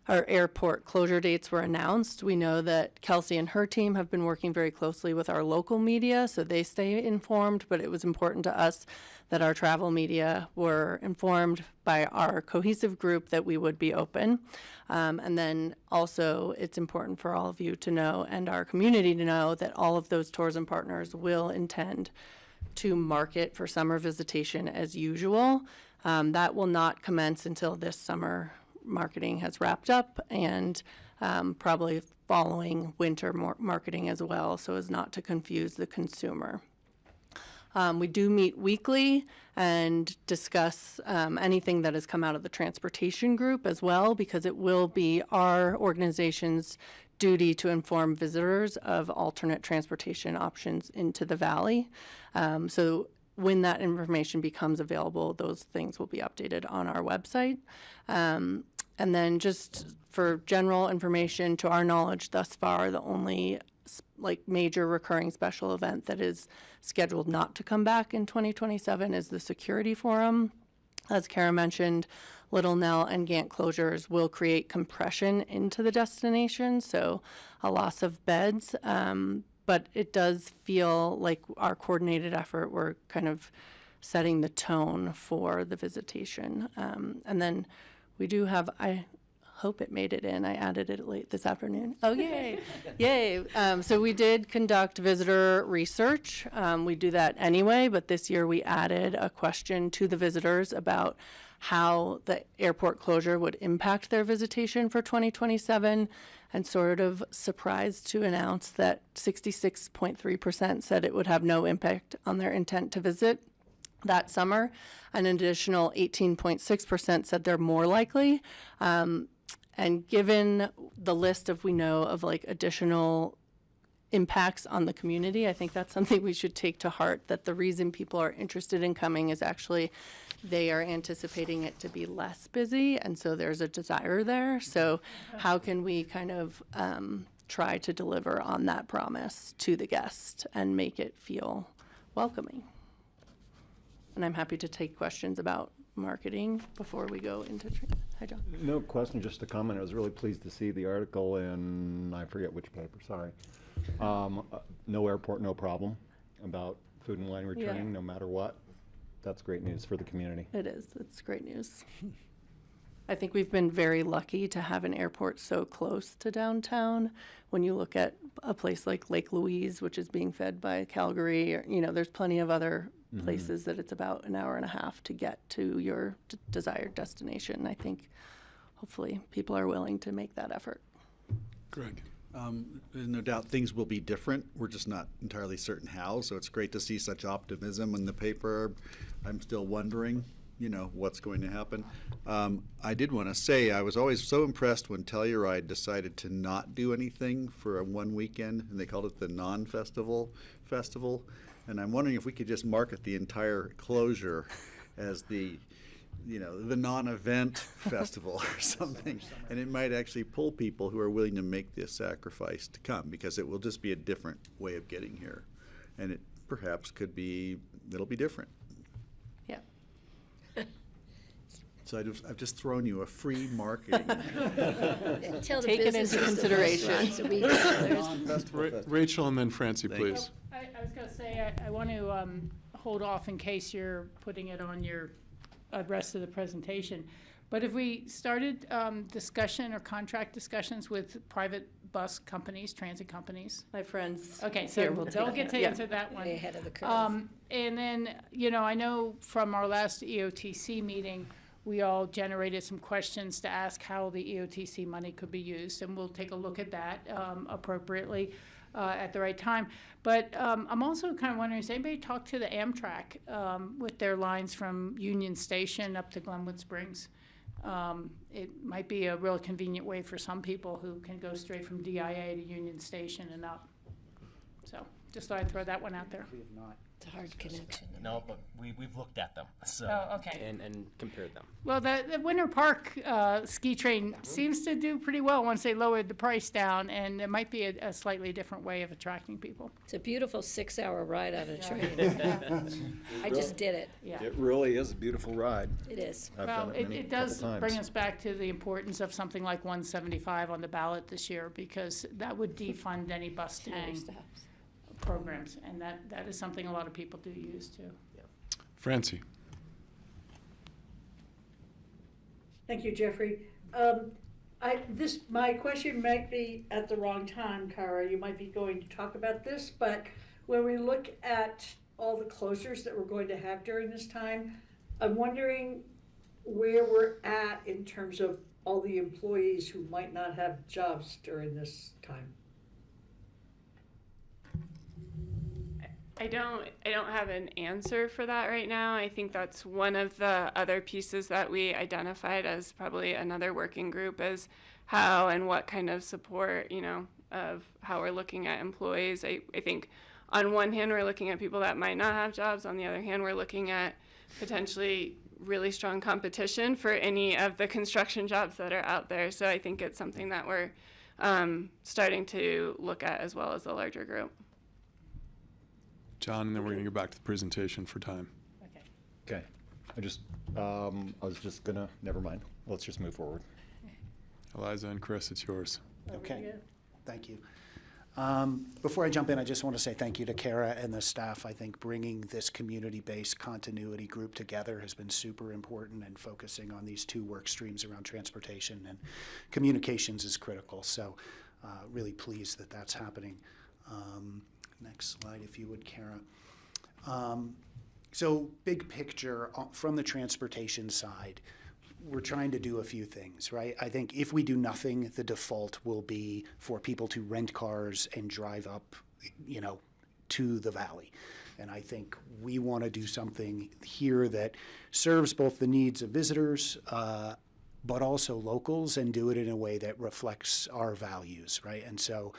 airport closure dates were announced. We know that Kelsey and her team have been working very closely with our local media, so they stay informed, but it was important to us that our travel media were informed by our cohesive group that we would be open. And then also it's important for all of you to know, and our community to know, that all of those tourism partners will intend to market for summer visitation as usual. That will not commence until this summer marketing has wrapped up, and probably following winter marketing as well, so as not to confuse the consumer. We do meet weekly and discuss anything that has come out of the transportation group as well, because it will be our organization's duty to inform visitors of alternate transportation options into the valley. So when that information becomes available, those things will be updated on our website. And then just for general information, to our knowledge thus far, the only major recurring special event that is scheduled not to come back in 2027 is the security forum. As Kara mentioned, Little Nell and Gant closures will create compression into the destination, so a loss of beds. But it does feel like our coordinated effort, we're kind of setting the tone for the visitation. And then we do have, I hope it made it in. I added it late this afternoon. Oh, yay. Yay. So we did conduct visitor research. We do that anyway, but this year we added a question to the visitors about how the airport closure would impact their visitation for 2027, and sort of surprised to announce that 66.3% said it would have no impact on their intent to visit that summer. An additional 18.6% said they're more likely. And given the list we know of additional impacts on the community, I think that's something we should take to heart, that the reason people are interested in coming is actually they are anticipating it to be less busy, and so there's a desire there. So how can we kind of try to deliver on that promise to the guest and make it feel welcoming? And I'm happy to take questions about marketing before we go into. Hi, John. No question, just a comment. I was really pleased to see the article in, I forget which paper, sorry. No airport, no problem, about food and wine returning no matter what. That's great news for the community. It is. It's great news. I think we've been very lucky to have an airport so close to downtown. When you look at a place like Lake Louise, which is being fed by Calgary, or, there's plenty of other places that it's about an hour and a half to get to your desired destination. I think hopefully people are willing to make that effort. Greg. There's no doubt things will be different. We're just not entirely certain how. So it's great to see such optimism in the paper. I'm still wondering, what's going to happen. I did want to say I was always so impressed when Telluride decided to not do anything for one weekend, and they called it the non-festival festival. And I'm wondering if we could just market the entire closure as the non-event festival or something. And it might actually pull people who are willing to make this sacrifice to come, because it will just be a different way of getting here. And it perhaps it'll be different. Yeah. So I've just thrown you a free marketing. Tell the Take it into consideration. Rachel and then Francie, please. I was going to say, I want to hold off in case you're putting it on your rest of the presentation. But if we started discussion or contract discussions with private bus companies, transit companies. My friends. Okay, so here will they'll get to answer that one. Way ahead of the curve. And then, I know from our last EOTC meeting, we all generated some questions to ask how the EOTC money could be used, and we'll take a look at that appropriately at the right time. But I'm also kind of wondering, has anybody talked to the Amtrak with their lines from Union Station up to Glenwood Springs? It might be a real convenient way for some people who can go straight from DIA to Union Station and up. So just thought I'd throw that one out there. We have not. It's a hard connection. No, but we've looked at them. So Oh, okay. And compared them. Well, the Winter Park ski train seems to do pretty well once they lowered the price down, and it might be a slightly different way of attracting people. It's a beautiful 6-hour ride on a train. I just did it. Yeah. It really is a beautiful ride. It is. I've Well, done it it does couple times. bring us back to the importance of something like 175 on the ballot this year, because that would defund any bus ticketing programs, and that is something a lot of people do use too. Francie. Thank you, Jeffrey. My question might be at the wrong time, Kara. You might be going to talk about this, but when we look at all the closures that we're going to have during this time, I'm wondering where we're at in terms of all the employees who might not have jobs during this time. I don't have an answer for that right now. I think that's one of the other pieces that we identified as probably another working group, is how and what kind of support, of how we're looking at employees. I think on one hand, we're looking at people that might not have jobs. On the other hand, we're looking at potentially really strong competition for any of the construction jobs that are out there. So I think it's something that we're starting to look at as well as a larger group. John, and then we're going to go back to the presentation for time. Okay. I was just gonna, never mind. Let's just move forward. Eliza and Chris, it's yours. Okay, thank you. Before I jump in, I just want to say thank you to Kara and the staff. I think bringing this community-based continuity group together has been super important, and focusing on these two work streams around transportation and communications is critical. So really pleased that that's happening. Next slide, if you would, Kara. So big picture from the transportation side, we're trying to do a few things, right? I think if we do nothing, the default will be for people to rent cars and drive up, to the valley. And I think we want to do something here that serves both the needs of visitors, but also locals, and do it in a way that reflects our values, right? And so,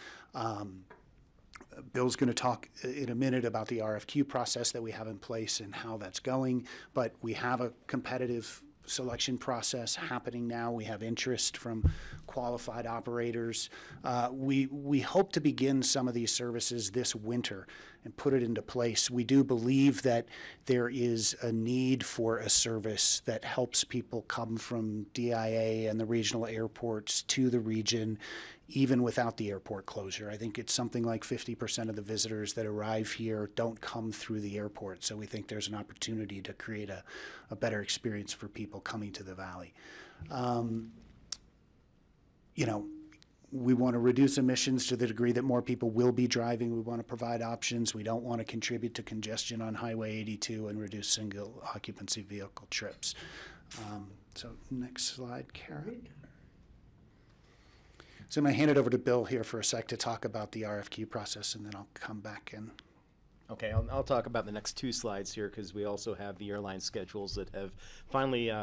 Bill's going to talk in a minute about the RFQ process that we have in place and how that's going, but we have a competitive selection process happening now. We have interest from qualified operators. We hope to begin some of these services this winter, and put it into place. We do believe that there is a need for a service that helps people come from DIA and the regional airports to the region, even without the airport closure. I think it's something like 50% of the visitors that arrive here don't come through the airport. So we think there's an opportunity to create a better experience for people coming to the Valley. You know, we want to reduce emissions to the degree that more people will be driving. We want to provide options. We don't want to contribute to congestion on Highway 82 and reduce single occupancy vehicle trips. So next slide, Karen. So I'm going to hand it over to Bill here for a sec to talk about the RFQ process, and then I'll come back in. Okay, I'll talk about the next two slides here because we also have the airline schedules that have finally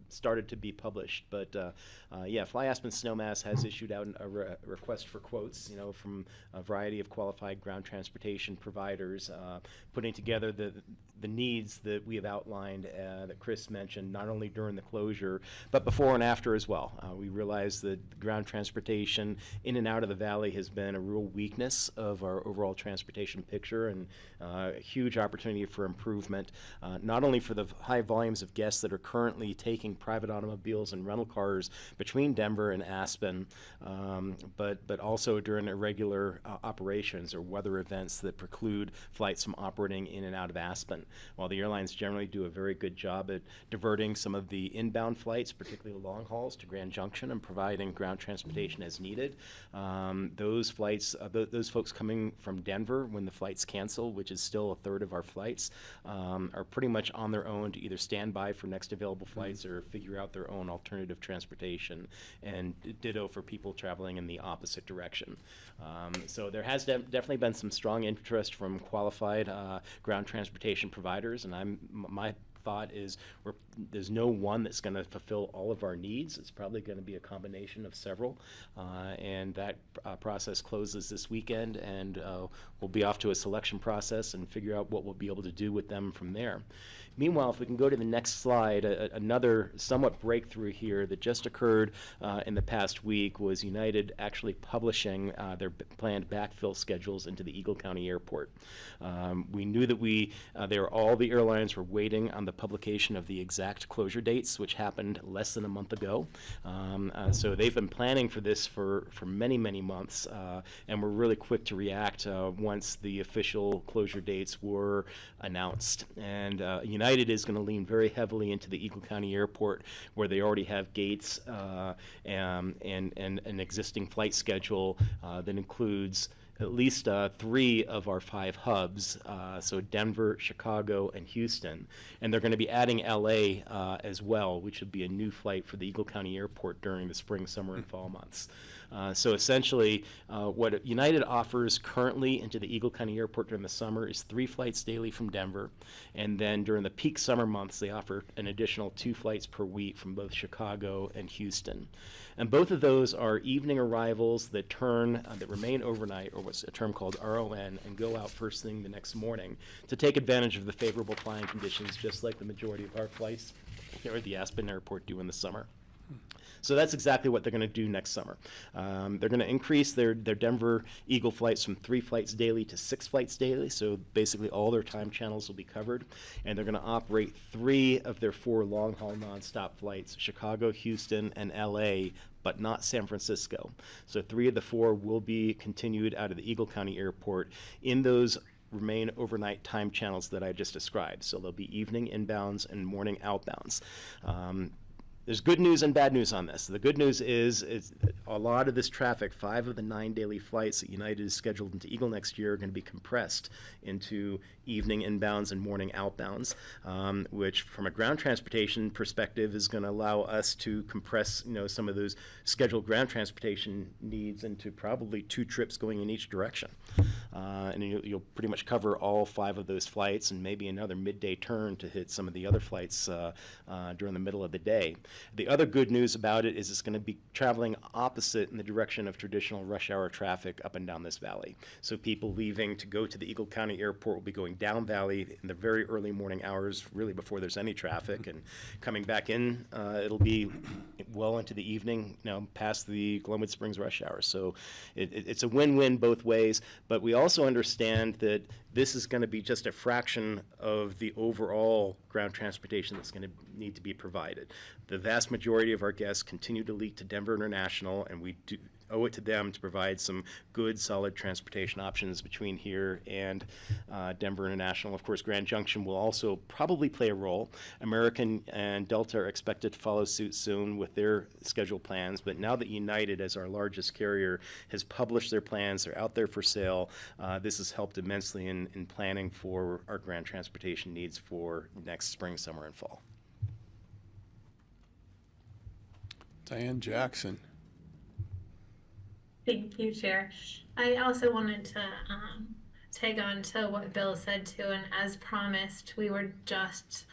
started to be published. But yeah, Fly Aspen Snowmass has issued out a request for quotes, you know, from a variety of qualified ground transportation providers, putting together the needs that we have outlined that Chris mentioned, not only during the closure, but before and after as well. We realize that ground transportation in and out of the Valley has been a real weakness of our overall transportation picture, and a huge opportunity for improvement, not only for the high volumes of guests that are currently taking private automobiles and rental cars between Denver and Aspen, but also during irregular operations or weather events that preclude flights from operating in and out of Aspen. While the airlines generally do a very good job at diverting some of the inbound flights, particularly long hauls, to Grand Junction and providing ground transportation as needed, those flights, those folks coming from Denver when the flights cancel, which is still a third of our flights, are pretty much on their own to either stand by for next available flights or figure out their own alternative transportation, and ditto for people traveling in the opposite direction. So there has definitely been some strong interest from qualified ground transportation providers, and my thought is there's no one that's going to fulfill all of our needs. It's probably going to be a combination of several, and that process closes this weekend, and we'll be off to a selection process and figure out what we'll be able to do with them from there. Meanwhile, if we can go to the next slide, another somewhat breakthrough here that just occurred in the past week was United actually publishing their planned backfill schedules into the Eagle County Airport. We knew that all the airlines were waiting on the publication of the exact closure dates, which happened less than a month ago. So they've been planning for this for many, many months, and were really quick to react once the official closure dates were announced. And United is going to lean very heavily into the Eagle County Airport, where they already have gates and an existing flight schedule that includes at least 3 of our 5 hubs, so Denver, Chicago, and Houston. And they're going to be adding LA as well, which would be a new flight for the Eagle County Airport during the spring, summer, and fall months. So essentially, what United offers currently into the Eagle County Airport during the summer is 3 flights daily from Denver. And then during the peak summer months, they offer an additional 2 flights per week from both Chicago and Houston. And both of those are evening arrivals that that remain overnight, or what's a term called RON, and go out first thing the next morning to take advantage of the favorable flying conditions, just like the majority of our flights here at the Aspen Airport do in the summer. So that's exactly what they're going to do next summer. They're going to increase their Denver Eagle flights from 3 flights daily to 6 flights daily, so basically all their time channels will be covered. And they're going to operate 3 of their 4 long-haul nonstop flights, Chicago, Houston, and LA, but not San Francisco. So 3 of the 4 will be continued out of the Eagle County Airport in those remain overnight time channels that I just described. So there'll be evening inbounds and morning outbounds. There's good news and bad news on this. The good news is a lot of this traffic, 5 of the 9 daily flights that United is scheduled into Eagle next year, are going to be compressed into evening inbounds and morning outbounds, which from a ground transportation perspective is going to allow us to compress, some of those scheduled ground transportation needs into probably 2 trips going in each direction. And you'll pretty much cover all 5 of those flights and maybe another midday turn to hit some of the other flights during the middle of the day. The other good news about it is it's going to be traveling opposite in the direction of traditional rush hour traffic up and down this valley. So people leaving to go to the Eagle County Airport will be going down valley in the very early morning hours, really before there's any traffic, and coming back in, it'll be well into the evening, past the Glenwood Springs rush hour. So it's a win-win both ways, but we also understand that this is going to be just a fraction of the overall ground transportation that's going to need to be provided. The vast majority of our guests continue to lead to Denver International, and we do owe it to them to provide some good, solid transportation options between here and Denver International. Of course, Grand Junction will also probably play a role. American and Delta are expected to follow suit soon with their scheduled plans, but now that United, as our largest carrier, has published their plans, they're out there for sale, this has helped immensely in planning for our ground transportation needs for next spring, summer, and fall. Diane Jackson. Thank you, Chair. I also wanted to tag on to what Bill said too, and as promised, we were just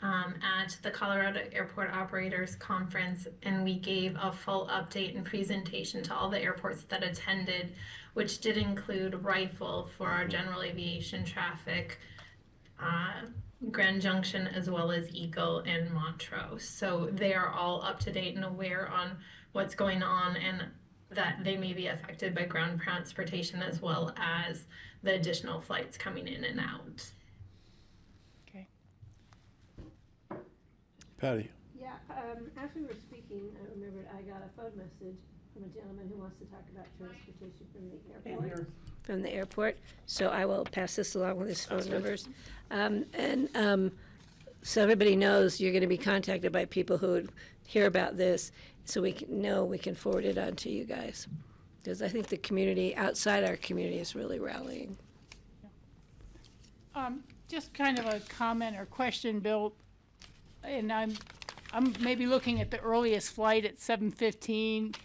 at the Colorado Airport Operators Conference, and we gave a full update and presentation to all the airports that attended, which did include Rifle for our general aviation traffic, Grand Junction, as well as Eagle and Montrose. So they are all up to date and aware on what's going on, and that they may be affected by ground transportation as well as the additional flights coming in and out. Okay. Patty. Yeah, as we were speaking, I remembered I got a phone message from a gentleman who wants to talk about transportation from the airport. From the airport, so I will pass this along with his phone numbers. So everybody knows you're going to be contacted by people who would hear about this, so we can forward it on to you guys. Because I think the community, outside our community, is really rallying. Just kind of a comment or question, Bill, and I'm maybe looking at the earliest flight at 7:15.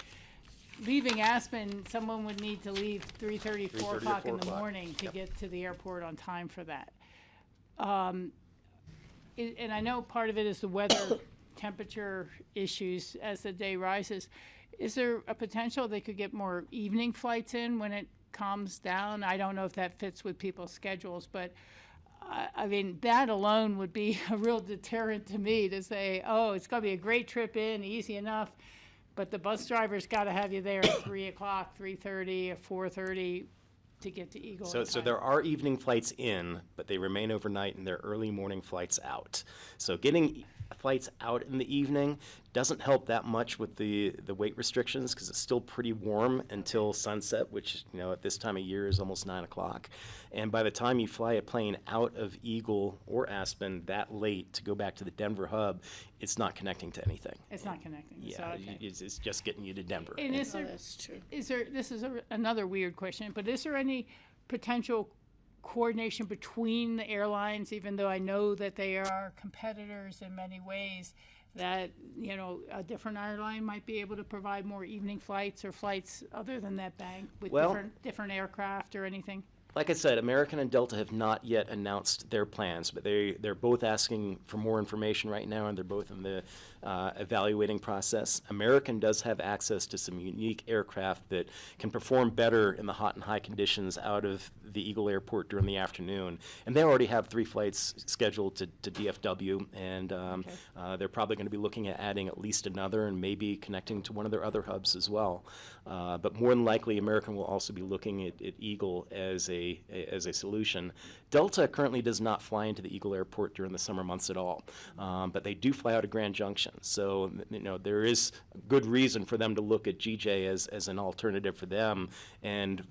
Leaving Aspen, someone would need to leave 3:30, 4 o'clock in the morning to get to the airport on time for that. And I know part of it is the weather temperature issues as the day rises. Is there a potential they could get more evening flights in when it calms down? I don't know if that fits with people's schedules, but I mean, that alone would be a real deterrent to me to say, oh, it's going to be a great trip in, easy enough, but the bus driver's got to have you there at 3 o'clock, 3:30, or 4:30 to get to Eagle. So there are evening flights in, but they remain overnight, and they're early morning flights out. So getting flights out in the evening doesn't help that much with the weight restrictions, because it's still pretty warm until sunset, which at this time of year is almost 9 o'clock. And by the time you fly a plane out of Eagle or Aspen that late to go back to the Denver hub, it's not connecting to anything. It's not connecting. Yeah, so, okay. it's just getting you to Denver. And is there, that's true. This is another weird question, but is there any potential coordination between the airlines, even though I know that they are competitors in many ways, that a different airline might be able to provide more evening flights or flights other than that bank with different aircraft or anything? Like I said, American and Delta have not yet announced their plans, but they're both asking for more information right now, and they're both in the evaluating process. American does have access to some unique aircraft that can perform better in the hot and high conditions out of the Eagle Airport during the afternoon. And they already have 3 flights scheduled to DFW, and they're probably going to be looking at adding at least another and maybe connecting to one of their other hubs as well. But more than likely, American will also be looking at Eagle as a solution. Delta currently does not fly into the Eagle Airport during the summer months at all, but they do fly out of Grand Junction. So there is good reason for them to look at GJ as an alternative for them. And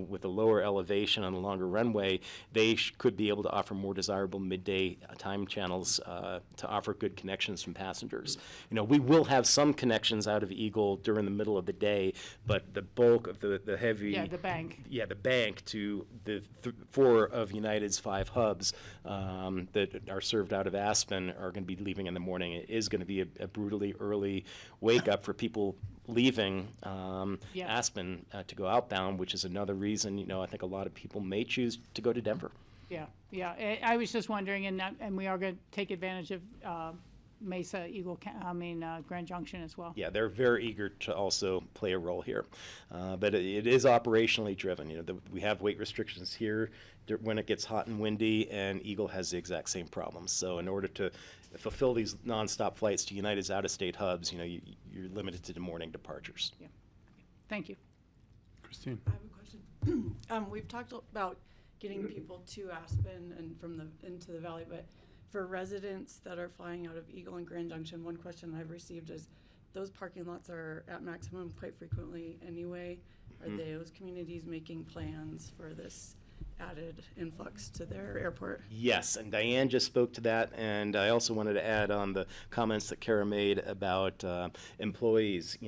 with a lower elevation on a longer runway, they could be able to offer more desirable midday time channels to offer good connections from passengers. We will have some connections out of Eagle during the middle of the day, but the bulk of the heavy the bank to the 4 of United's 5 hubs that are served out of Aspen are going to be leaving in the morning. It is going to be a brutally early wake up for people leaving Aspen to go outbound, which is another reason I think a lot of people may choose to go to Denver. Yeah. I was just wondering, and we are going to take advantage of Mesa, Grand Junction as well. Yeah, they're very eager to also play a role here. But it is operationally driven. We have weight restrictions here when it gets hot and windy, and Eagle has the exact same problem. So in order to fulfill these nonstop flights to United's out-of-state hubs, you're limited to the morning departures. Yeah. Thank you. Christine. I have a question. We've talked about getting people to Aspen and into the valley, but for residents that are flying out of Eagle and Grand Junction, one question I've received is those parking lots are at maximum quite frequently anyway. Are those communities making plans for this added influx to their airport? Yes, and Diane just spoke to that, and I also wanted to add on the comments that Kara made about employees.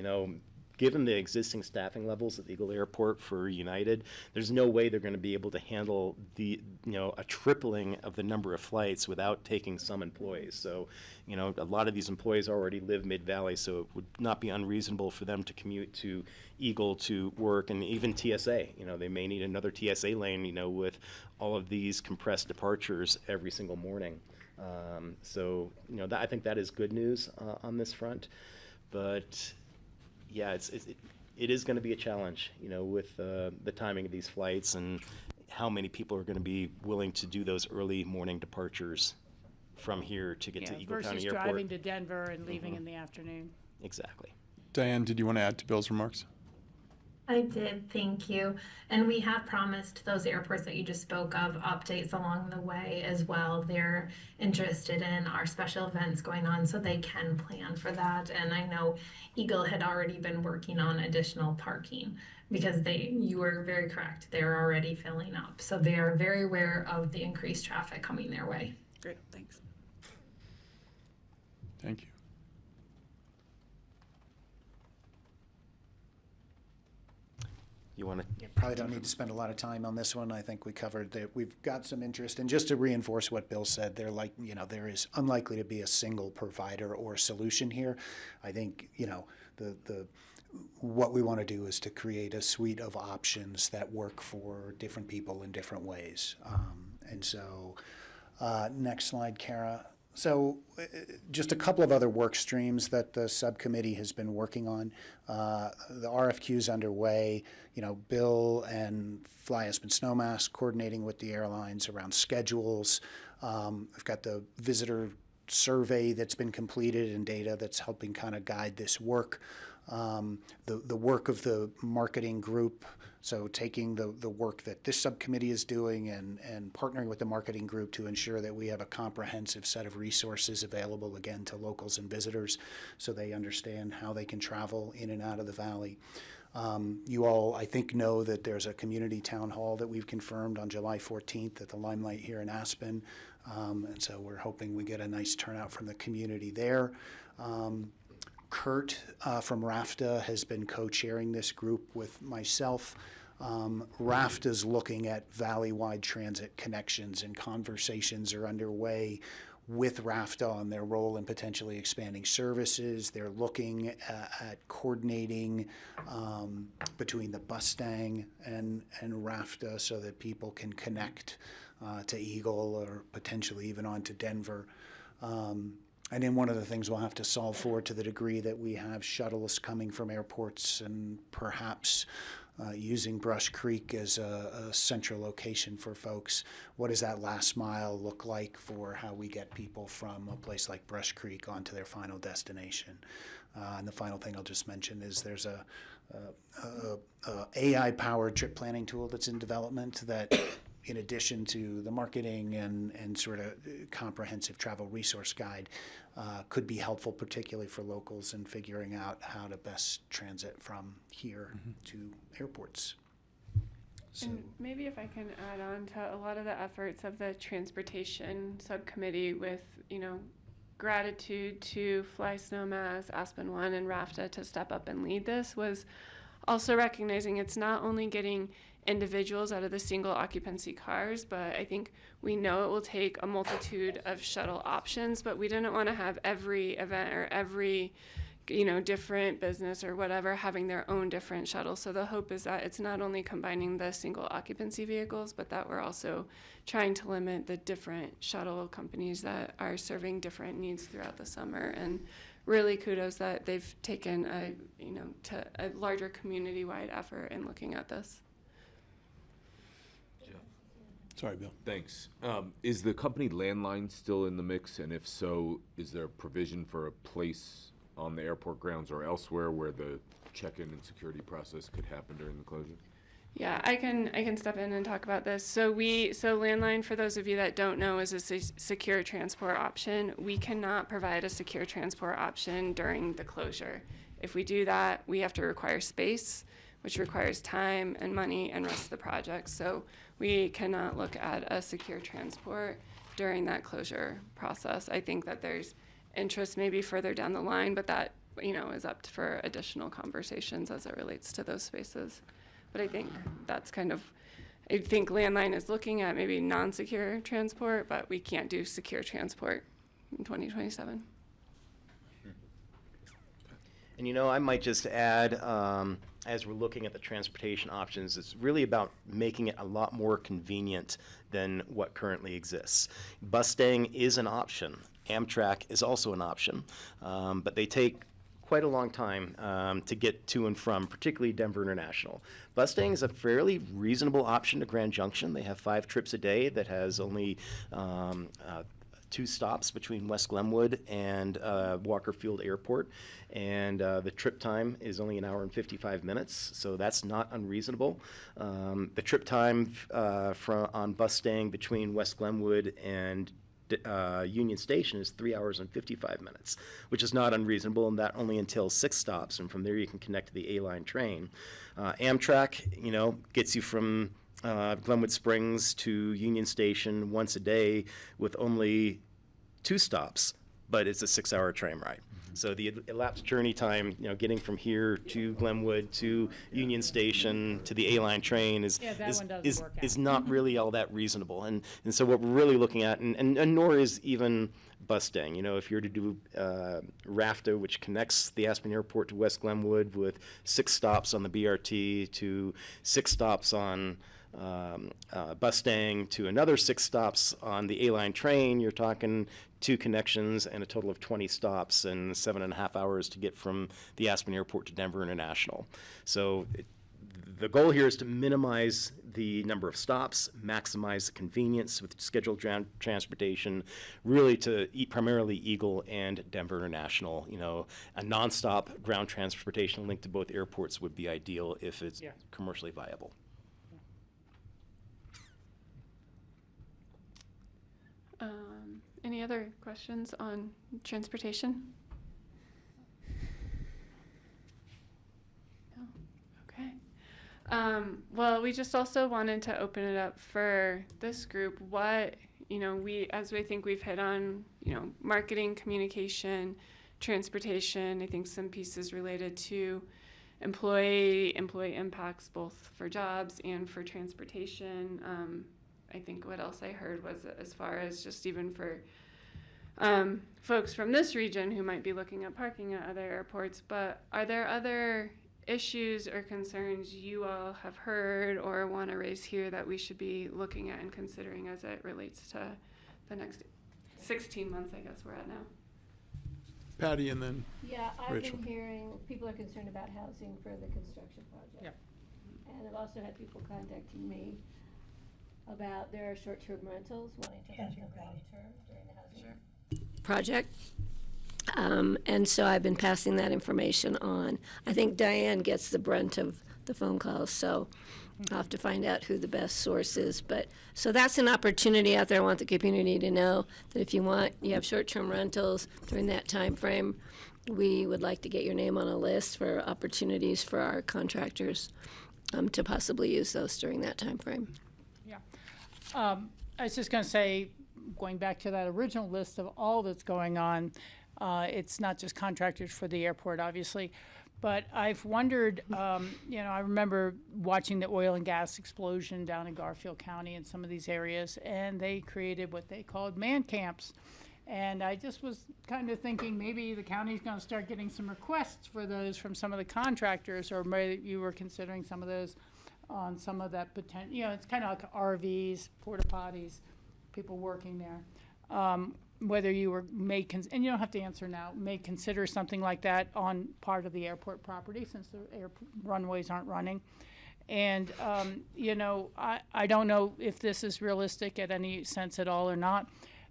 Given the existing staffing levels at Eagle Airport for United, there's no way they're going to be able to handle a tripling of the number of flights without taking some employees. So, a lot of these employees already live mid-valley, so it would not be unreasonable for them to commute to Eagle to work, and even TSA. They may need another TSA lane, with all of these compressed departures every single morning. I think that is good news on this front, but yeah, it is going to be a challenge, with the timing of these flights and how many people are going to be willing to do those early morning departures from here to get to Eagle County versus Airport. driving to Denver and leaving in the afternoon. Exactly. Diane, did you want to add to Bill's remarks? I did, thank you. And we have promised those airports that you just spoke of updates along the way as well. They're interested in our special events going on, so they can plan for that. And I know Eagle had already been working on additional parking because you were very correct, they're already filling up. So they are very aware of the increased traffic coming their way. Great, thanks. Thank you. You want to? Probably don't need to spend a lot of time on this one. I think we covered that. We've got some interest, and just to reinforce what Bill said, there is unlikely to be a single provider or solution here. I think what we want to do is to create a suite of options that work for different people in different ways. Next slide, Kara. So just a couple of other work streams that the subcommittee has been working on. The RFQ's underway. Bill and Fly Aspen Snowmass coordinating with the airlines around schedules. We've got the visitor survey that's been completed and data that's helping kind of guide this work. The work of the marketing group, so taking the work that this subcommittee is doing and partnering with the marketing group to ensure that we have a comprehensive set of resources available, again, to locals and visitors so they understand how they can travel in and out of the valley. You all, I think, know that there's a community town hall that we've confirmed on July 14th at the Limelight here in Aspen, and so we're hoping we get a nice turnout from the community there. Kurt from RAFTA has been co-chairing this group with myself. RAFTA's looking at valley-wide transit connections, and conversations are underway with RAFTA on their role in potentially expanding services. They're looking at coordinating between the Mustang and RAFTA so that people can connect to Eagle or potentially even on to Denver. And then one of the things we'll have to solve for, to the degree that we have shuttles coming from airports and perhaps using Brush Creek as a central location for folks, what does that last mile look like for how we get people from a place like Brush Creek onto their final destination? And the final thing I'll just mention is there's a AI-powered trip planning tool that's in development that, in addition to the marketing and sort of comprehensive travel resource guide, could be helpful, particularly for locals in figuring out how to best transit from here to airports. So, and maybe if I can add on to a lot of the efforts of the transportation subcommittee with, gratitude to Fly Snowmass, Aspen One, and RAFTA to step up and lead this, was also recognizing it's not only getting individuals out of the single occupancy cars, but I think we know it will take a multitude of shuttle options, but we didn't want to have every event or every different business or whatever having their own different shuttles. So the hope is that it's not only combining the single occupancy vehicles, but that we're also trying to limit the different shuttle companies that are serving different needs throughout the summer. And really kudos that they've taken a larger community-wide effort in looking at this. Sorry, Bill. Thanks. Is the company Landline still in the mix? And if so, is there a provision for a place on the airport grounds or elsewhere where the check-in and security process could happen during the closure? Yeah, I can step in and talk about this. So Landline, for those of you that don't know, is a secure transport option. We cannot provide a secure transport option during the closure. If we do that, we have to require space, which requires time and money and rest of the project. So we cannot look at a secure transport during that closure process. I think that there's interest maybe further down the line, but that is up for additional conversations as it relates to those spaces. But I think that's I think Landline is looking at maybe non-secure transport, but we can't do secure transport in 2027. And I might just add, as we're looking at the transportation options, it's really about making it a lot more convenient than what currently exists. Bus staying is an option. Amtrak is also an option, but they take quite a long time to get to and from, particularly Denver International. Bus staying is a fairly reasonable option to Grand Junction. They have 5 trips a day that has only 2 stops between West Glenwood and Walker Field Airport, and the trip time is only 1 hour and 55 minutes, so that's not unreasonable. The trip time on bus staying between West Glenwood and Union Station is 3 hours and 55 minutes, which is not unreasonable, and that only entails 6 stops, and from there you can connect to the A-Line train. Amtrak, gets you from Glenwood Springs to Union Station once a day with only 2 stops, but it's a 6-hour train ride. So the elapsed journey time, getting from here to Glenwood to Union Station to the A-Line train is not really all that reasonable. And so what we're really looking at, and nor is even bus staying. If you're to do RAFTA, which connects the Aspen Airport to West Glenwood with 6 stops on the BRT to 6 stops on bus staying to another 6 stops on the A-Line train, you're talking 2 connections and a total of 20 stops and 7.5 hours to get from the Aspen Airport to Denver International. So the goal here is to minimize the number of stops, maximize the convenience with scheduled transportation, really to eat primarily Eagle and Denver International. A nonstop ground transportation linked to both airports would be ideal if it's commercially viable. Any other questions on transportation? No? Okay. Well, we just also wanted to open it up for this group. What, as we think we've hit on, marketing, communication, transportation, I think some pieces related to employee impacts, both for jobs and for transportation. I think what else I heard was as far as just even for folks from this region who might be looking at parking at other airports, but are there other issues or concerns you all have heard or want to raise here that we should be looking at and considering as it relates to the next 16 months, I guess we're at now? Patty and then Yeah, I've Rachel. been hearing people are concerned about housing for the construction project. Yep. And I've also had people contacting me about their short-term rentals wanting to rent for long-term during the housing project. And so I've been passing that information on. I think Diane gets the brunt of the phone calls, so I'll have to find out who the best source is. But so that's an opportunity out there. I want the community to know that if you have short-term rentals during that time frame, we would like to get your name on a list for opportunities for our contractors to possibly use those during that time frame. Yeah. I was just going to say, going back to that original list of all that's going on, it's not just contractors for the airport, obviously, but I've wondered, I remember watching the oil and gas explosion down in Garfield County and some of these areas, and they created what they called man camps. And I just was kind of thinking maybe the county's gonna start getting some requests for those from some of the contractors, or maybe you were considering some of those on some of that potential, it's kind of like RVs, porta potties, people working there. Whether you were and you don't have to answer now, may consider something like that on part of the airport property, since the runways aren't running. And, I don't know if this is realistic at any sense at all or not,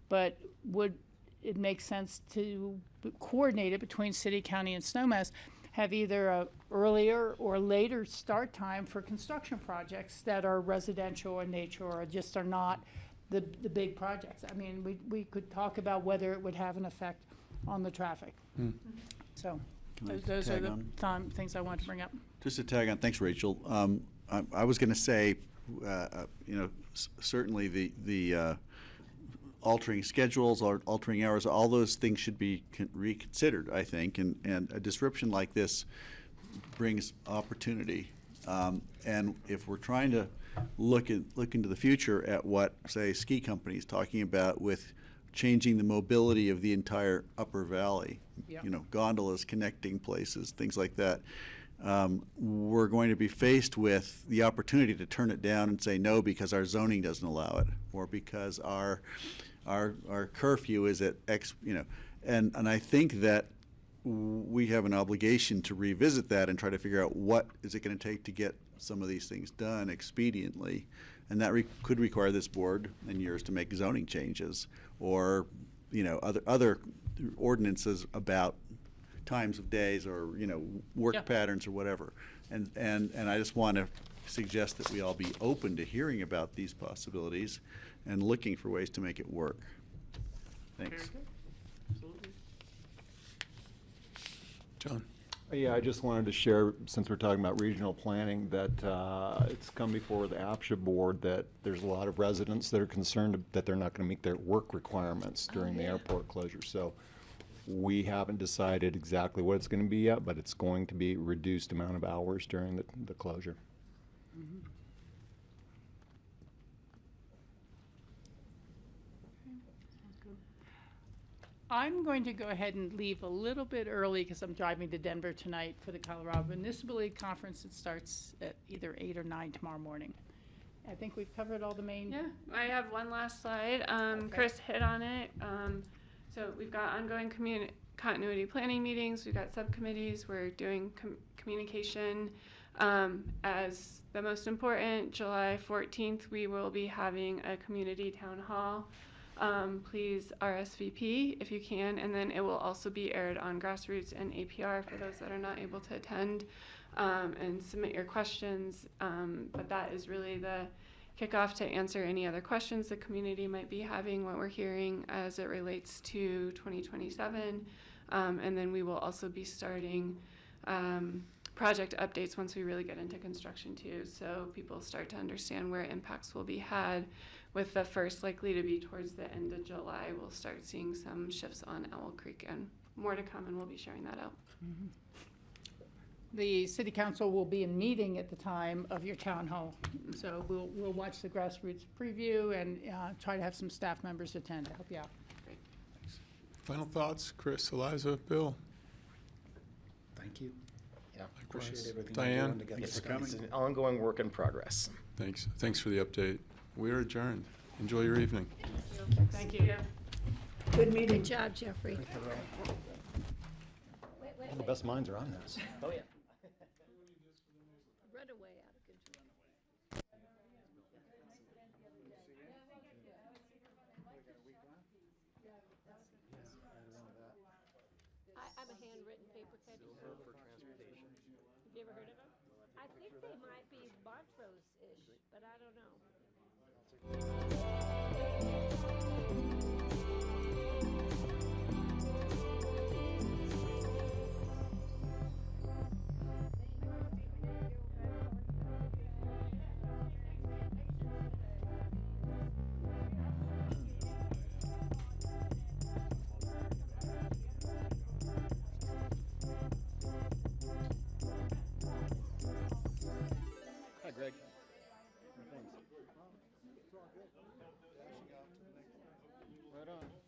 but would it make sense to coordinate it between city, county, and Snowmass, have either a earlier or later start time for construction projects that are residential in nature or just are not the big projects? I mean, we could talk about whether it would have an effect on the traffic. So those are the things I wanted to bring up. Just to tag on, thanks, Rachel. I was going to say, certainly the altering schedules or altering hours, all those things should be reconsidered, I think, and a disruption like this brings opportunity. And if we're trying to look into the future at what, say, ski companies talking about with changing the mobility of the entire upper valley, gondolas connecting places, things like that, we're going to be faced with the opportunity to turn it down and say no because our zoning doesn't allow it, or because our curfew is at X, and I think that we have an obligation to revisit that and try to figure out what is it going to take to get some of these things done expediently, and that could require this board in years to make zoning changes or other ordinances about times of days or work patterns or whatever, and I just want to suggest that we all be open to hearing about these possibilities and looking for ways to make it work. Thanks. John? Yeah, I just wanted to share, since we're talking about regional planning, that it's come before the APSHA board that there's a lot of residents that are concerned that they're not going to meet their work requirements during the airport closure. So we haven't decided exactly what it's going to be yet, but it's going to be reduced amount of hours during the closure. I'm going to go ahead and leave a little bit early because I'm driving to Denver tonight for the Colorado Municipal League Conference. It starts at either 8 or 9 tomorrow morning. I think we've covered all the main. Yeah, I have one last slide. Chris hit on it. So we've got ongoing continuity planning meetings. We've got subcommittees. We're doing communication. As the most important, July 14th, we will be having a community town hall. Please RSVP if you can, and then it will also be aired on Grassroots and APR for those that are not able to attend, and submit your questions. But that is really the kickoff to answer any other questions the community might be having, what we're hearing as it relates to 2027. And then we will also be starting project updates once we really get into construction too, so people start to understand where impacts will be had, with the first likely to be towards the end of July. We'll start seeing some shifts on Owl Creek, and more to come, and we'll be sharing that out. The city council will be in meeting at the time of your town hall, so we'll watch the Grassroots preview and try to have some staff members attend to help you out. Great. Final thoughts, Chris, Eliza, Bill? Thank you. Yeah, appreciate everything. Diane? Thanks for coming. It's an ongoing work in progress. Thanks for the update. We're adjourned. Enjoy your evening. Thank you. Good meeting. Good job, Jeffrey. The best minds are on this. Oh, yeah. Runaway out of control. I'm a handwritten paper cut. For transportation. Have you ever heard of them? I think they might be Montrose-ish, but I don't know. Hi, Greg. Right on.